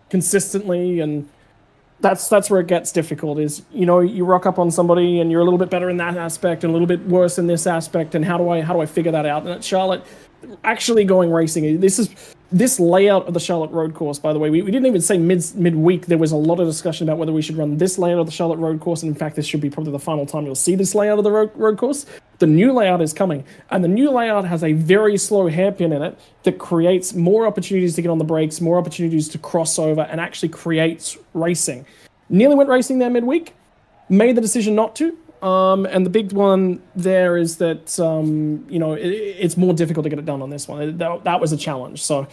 consistently, and that's where it gets difficult. Is you rock up on somebody and you're a little bit better in that aspect and a little bit worse in this aspect, and how do I figure that out? And at Charlotte, actually going racing, this layout of the Charlotte road course, by the way, we didn't even say midweek. There was a lot of discussion about whether we should run this layout of the Charlotte road course, and in fact, this should be probably the final time you'll see this layout of the road course. The new layout is coming, and the new layout has a very slow hairpin in it that creates more opportunities to get on the brakes, more opportunities to cross over, and actually creates racing. Nearly went racing there midweek, made the decision not to. And the big one there is that, it's more difficult to get it done on this one. That was a challenge. So,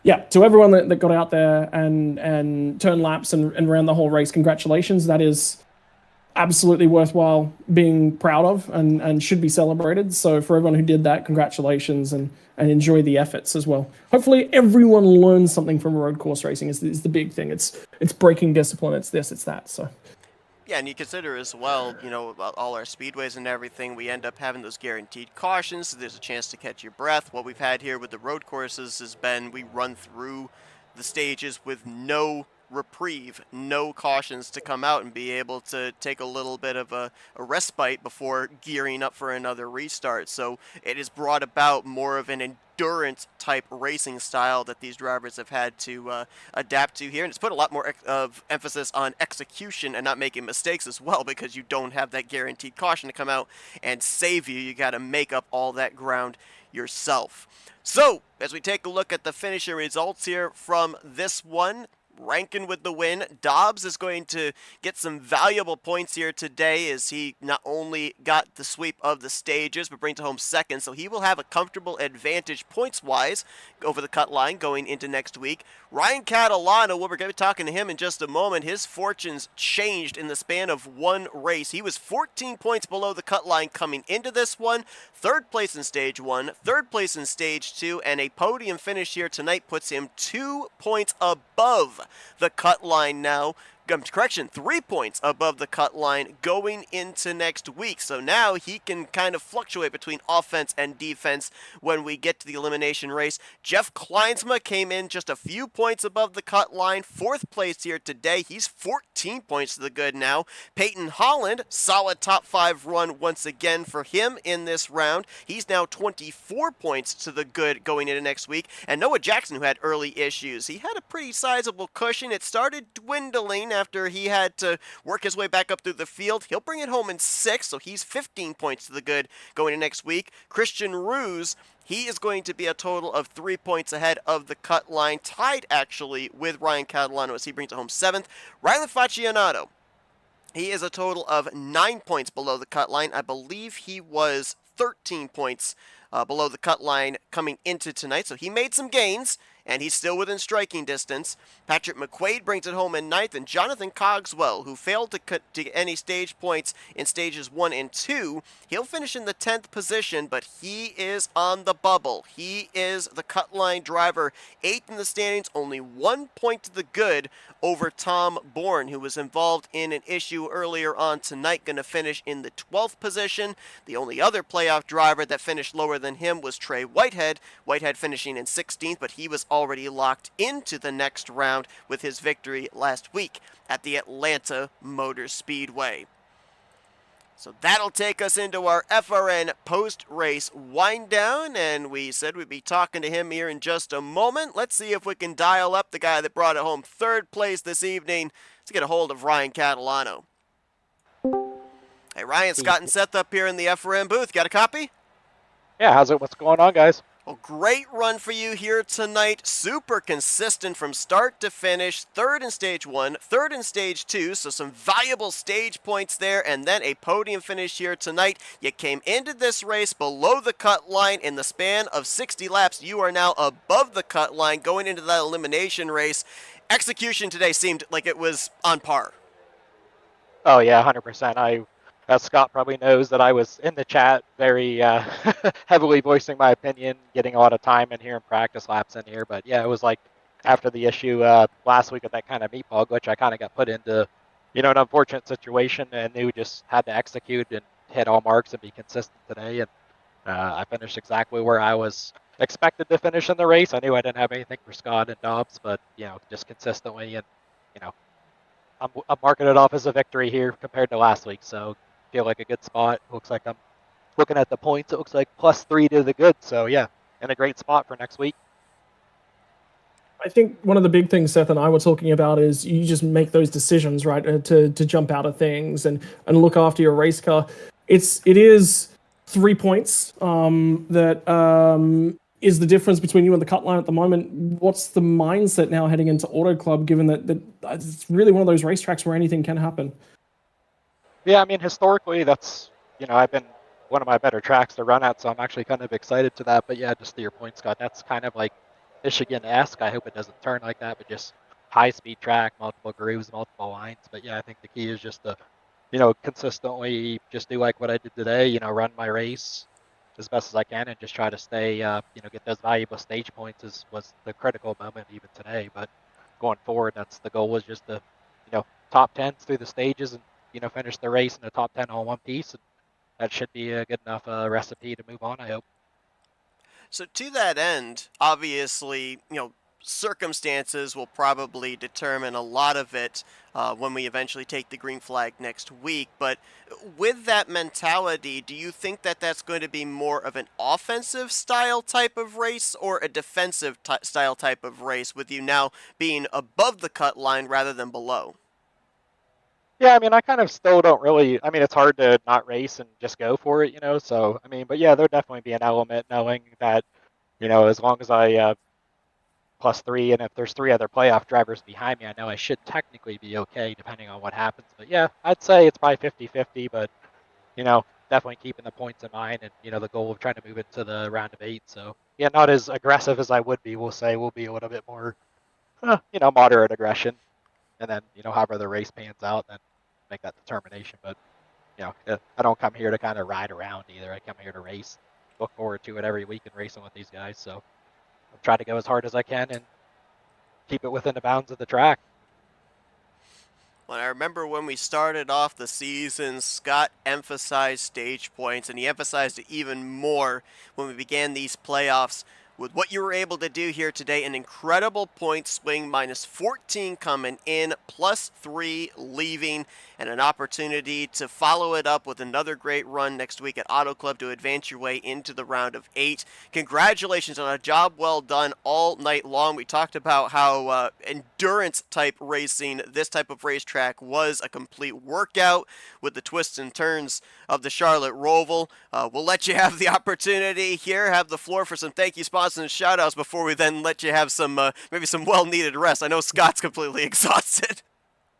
yeah, to everyone that got out there and turned laps and ran the whole race, congratulations. That is absolutely worthwhile being proud of and should be celebrated. So for everyone who did that, congratulations and enjoy the efforts as well. Hopefully everyone learns something from road course racing is the big thing. It's breaking discipline. It's this, it's that. So. Yeah, and you consider as well, all our speedways and everything, we end up having those guaranteed cautions, so there's a chance to catch your breath. What we've had here with the road courses has been we run through the stages with no reprieve, no cautions to come out and be able to take a little bit of a respite before gearing up for another restart. So it has brought about more of an endurance type racing style that these drivers have had to adapt to here, and it's put a lot more of emphasis on execution and not making mistakes as well, because you don't have that guaranteed caution to come out and save you. You got to make up all that ground yourself. So as we take a look at the finishing results here from this one, Rankin with the win. Dobbs is going to get some valuable points here today, as he not only got the sweep of the stages, but brings it home second, so he will have a comfortable advantage points-wise over the cut line going into next week. Ryan Catalano, we're going to be talking to him in just a moment. His fortunes changed in the span of one race. He was 14 points below the cut line coming into this one. Third place in stage 1, third place in stage 2, and a podium finish here tonight puts him 2 points above the cut line now, correction, 3 points above the cut line going into next week. So now he can kind of fluctuate between offense and defense when we get to the elimination race. Jeff Kleinsma came in just a few points above the cut line, 4th place here today. He's 14 points to the good now. Peyton Holland, solid top 5 run once again for him in this round. He's now 24 points to the good going into next week. And Noah Jackson, who had early issues, he had a pretty sizable cushion. It started dwindling after he had to work his way back up through the field. He'll bring it home in 6th, so he's 15 points to the good going into next week. Christian Ruse, he is going to be a total of 3 points ahead of the cut line, tied actually with Ryan Catalano as he brings it home 7th. Rylan Faccianato, he is a total of 9 points below the cut line. I believe he was 13 points below the cut line coming into tonight, so he made some gains, and he's still within striking distance. Patrick McQuaid brings it home in 9th, and Jonathan Cogswell, who failed to get any stage points in stages 1 and 2, he'll finish in the 10th position, but he is on the bubble. He is the cut line driver, 8th in the standings, only 1 point to the good over Tom Bourne, who was involved in an issue earlier on tonight, going to finish in the 12th position. The only other playoff driver that finished lower than him was Trey Whitehead. Whitehead finishing in 16th, but he was already locked into the next round with his victory last week at the Atlanta Motor Speedway. So that'll take us into our FRN post-race wind-down, and we said we'd be talking to him here in just a moment. Let's see if we can dial up the guy that brought it home 3rd place this evening to get a hold of Ryan Catalano. Hey, Ryan, Scott and Seth up here in the FRN booth. Got a copy? Yeah, what's going on, guys? Well, great run for you here tonight. Super consistent from start to finish. 3rd in stage 1, 3rd in stage 2, so some valuable stage points there, and then a podium finish here tonight. You came into this race below the cut line. In the span of 60 laps, you are now above the cut line going into that elimination race. Execution today seemed like it was on par. Oh, yeah, 100%. As Scott probably knows, that I was in the chat very heavily voicing my opinion, getting a lot of time in here and practice laps in here. But yeah, it was like after the issue last week with that kind of meatball glitch, I kind of got put into, an unfortunate situation and knew just had to execute and hit all marks and be consistent today. And I finished exactly where I was expected to finish in the race. I knew I didn't have anything for Scott and Dobbs, but, just consistently. And, I'm marking it off as a victory here compared to last week. So feel like a good spot. Looks like I'm looking at the points. It looks like +3 to the good. So yeah, in a great spot for next week. I think one of the big things Seth and I were talking about is you just make those decisions, right, to jump out of things and look after your race car. It is 3 points that is the difference between you and the cut line at the moment. What's the mindset now heading into Auto Club, given that it's really one of those racetracks where anything can happen? Yeah, I mean, historically, that's, I've been one of my better tracks to run at, so I'm actually kind of excited to that. But yeah, just to your point, Scott, that's kind of like Michigan-esque. I hope it doesn't turn like that, but just high-speed track, multiple grooves, multiple lines. But yeah, I think the key is just to, consistently just do like what I did today, run my race as best as I can and just try to stay, get those valuable stage points was the critical moment even today. But going forward, that's the goal, is just to, top 10s through the stages and, finish the race in the top 10 all one piece. And that should be a good enough recipe to move on, I hope. So to that end, obviously, circumstances will probably determine a lot of it when we eventually take the green flag next week. But with that mentality, do you think that that's going to be more of an offensive style type of race or a defensive style type of race, with you now being above the cut line rather than below? Yeah, I mean, I kind of still don't really, it's hard to not race and just go for it, so, but yeah, there'll definitely be an element knowing that, as long as I +3, and if there's 3 other playoff drivers behind me, I know I should technically be okay depending on what happens. But yeah, I'd say it's probably 50-50, but, definitely keeping the points in mind and, the goal of trying to move into the round of 8. So yeah, not as aggressive as I would be, we'll say. We'll be a little bit more, moderate aggression. And then, however the race pans out, then make that determination. But, I don't come here to kind of ride around either. I come here to race. Look forward to it every week and racing with these guys. So I'll try to go as hard as I can and keep it within the bounds of the track. When I remember when we started off the season, Scott emphasized stage points, and he emphasized it even more when we began these playoffs. With what you were able to do here today, an incredible point swing, minus 14 coming in, plus 3 leaving, and an opportunity to follow it up with another great run next week at Auto Club to advance your way into the round of 8. Congratulations on a job well done all night long. We talked about how endurance type racing, this type of racetrack, was a complete workout with the twists and turns of the Charlotte Roval. We'll let you have the opportunity here, have the floor for some thank you sponsors and shout outs before we then let you have some maybe some well needed rest. I know Scott's completely exhausted.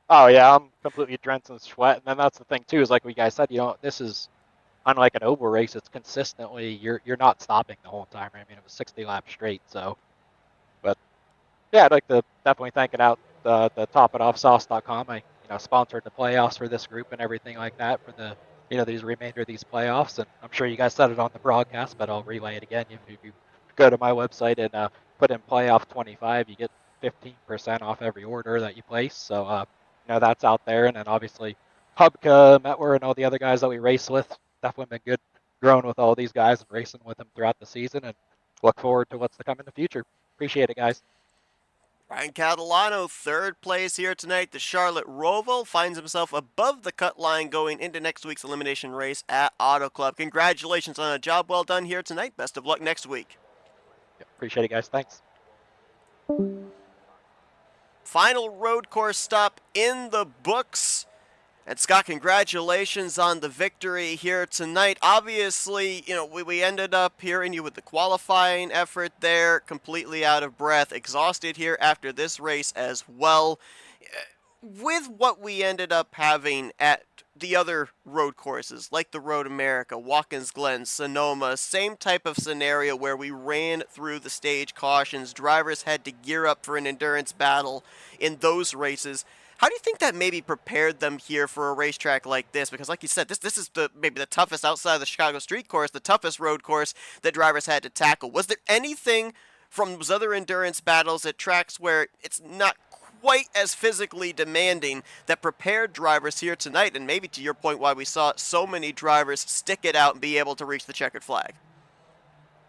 Oh yeah, I'm completely drenched in sweat, and then that's the thing too, is like what you guys said, this is unlike an oval race. It's consistently you're not stopping the whole time. I mean, it was 60 laps straight. So, but yeah, I'd like to definitely thank it out the topitoffsauce.com. I sponsored the playoffs for this group and everything like that for the these remainder of these playoffs, and I'm sure you guys said it on the broadcast, but I'll relay it again. If you go to my website and put in playoff 25, you get 15% off every order that you place. So that's out there, and then obviously Hubka, Metwer, and all the other guys that we race with, definitely been good growing with all these guys and racing with them throughout the season, and look forward to what's to come in the future. Appreciate it, guys. Ryan Catalano, third place here tonight. The Charlotte Roval finds himself above the cut line going into next week's elimination race at Auto Club. Congratulations on a job well done here tonight. Best of luck next week. Appreciate it, guys. Thanks. Final road course stop in the books. And Scott, congratulations on the victory here tonight. Obviously, we ended up hearing you with the qualifying effort there, completely out of breath, exhausted here after this race as well. With what we ended up having at the other road courses, like the Road America, Watkins Glen, Sonoma, same type of scenario where we ran through the stage cautions, drivers had to gear up for an endurance battle in those races. How do you think that maybe prepared them here for a racetrack like this? Because like you said, this is maybe the toughest outside of the Chicago street course, the toughest road course that drivers had to tackle. Was there anything from those other endurance battles at tracks where it's not quite as physically demanding that prepared drivers here tonight, and maybe to your point why we saw so many drivers stick it out and be able to reach the checkered flag?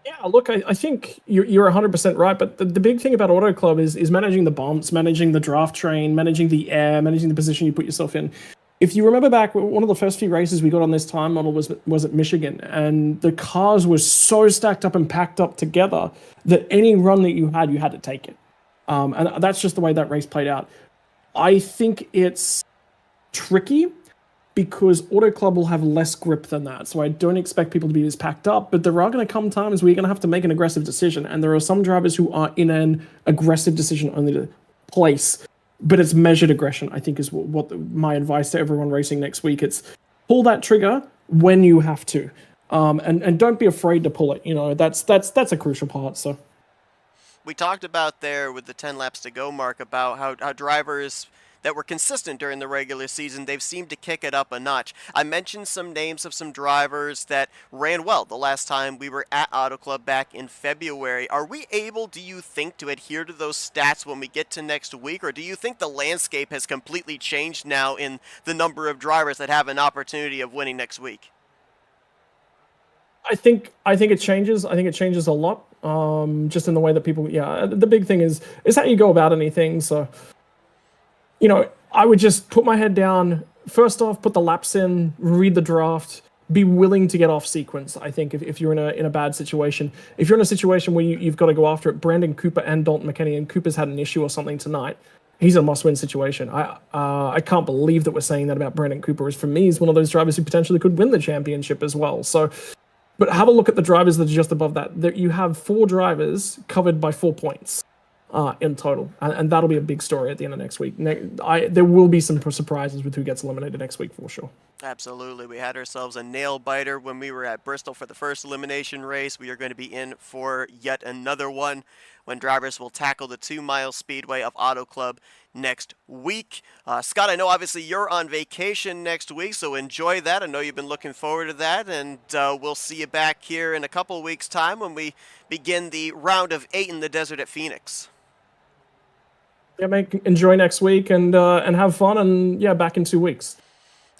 Yeah, look, I think you're 100% right, but the big thing about Auto Club is managing the bumps, managing the draft train, managing the air, managing the position you put yourself in. If you remember back, one of the first few races we got on this time model was at Michigan, and the cars were so stacked up and packed up together that any run that you had to take it. And that's just the way that race played out. I think it's tricky because Auto Club will have less grip than that. So I don't expect people to be as packed up, but there are going to come times where you're going to have to make an aggressive decision. And there are some drivers who are in an aggressive decision only to place, but it's measured aggression, I think is what my advice to everyone racing next week. It's pull that trigger when you have to. And don't be afraid to pull it. That's a crucial part. So we talked about there with the 10 laps to go mark about how drivers that were consistent during the regular season, they've seemed to kick it up a notch. I mentioned some names of some drivers that ran well the last time we were at Auto Club back in February. Are we able, do you think, to adhere to those stats when we get to next week, or do you think the landscape has completely changed now in the number of drivers that have an opportunity of winning next week? I think it changes. I think it changes a lot. Just in the way that people, the big thing is how you go about anything. So, I would just put my head down. First off, put the laps in, read the draft, be willing to get off sequence. I think if you're in a bad situation, if you're in a situation where you've got to go after it, Brandon Cooper and Dalton McKinney, and Cooper's had an issue or something tonight, he's a must-win situation. I can't believe that we're saying that about Brandon Cooper. As for me, he's one of those drivers who potentially could win the championship as well. So, but have a look at the drivers that are just above that. You have 4 drivers covered by 4 points. In total, and that'll be a big story at the end of next week. There will be some surprises with who gets eliminated next week for sure. Absolutely. We had ourselves a nail-biter when we were at Bristol for the first elimination race. We are going to be in for yet another one when drivers will tackle the 2-mile speedway of Auto Club next week. Scott, I know obviously you're on vacation next week, so enjoy that. I know you've been looking forward to that, and we'll see you back here in a couple of weeks' time when we begin the round of 8 in the desert at Phoenix. enjoy next week and have fun. And yeah, back in 2 weeks.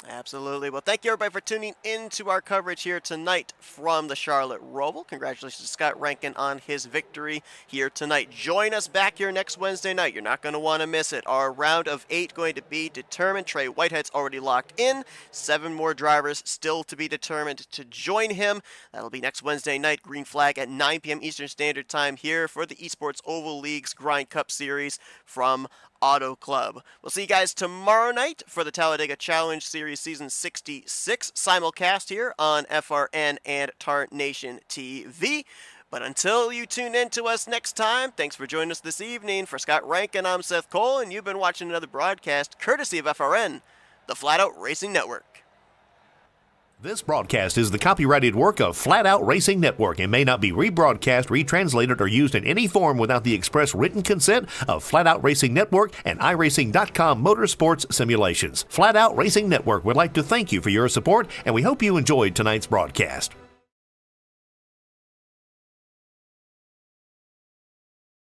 Absolutely. Well, thank you everybody for tuning in to our coverage here tonight from the Charlotte Roval. Congratulations to Scott Rankin on his victory here tonight. Join us back here next Wednesday night. You're not going to want to miss it. Our round of 8 going to be determined. Trey Whitehead's already locked in. 7 more drivers still to be determined to join him. That'll be next Wednesday night. Green flag at 9 p.m. Eastern Standard Time here for the Esports Oval League's Grind Cup Series from Auto Club. We'll see you guys tomorrow night for the Talladega Challenge Series Season 66 simulcast here on FRN and Tart Nation TV. But until you tune in to us next time, thanks for joining us this evening. For Scott Rankin, I'm Seth Cole, and you've been watching another broadcast courtesy of FRN, the Flatout Racing Network. This broadcast is the copyrighted work of Flatout Racing Network and may not be rebroadcast, retranslated, or used in any form without the express written consent of Flatout Racing Network and iRacing.com Motorsports Simulations. Flatout Racing Network would like to thank you for your support, and we hope you enjoyed tonight's broadcast.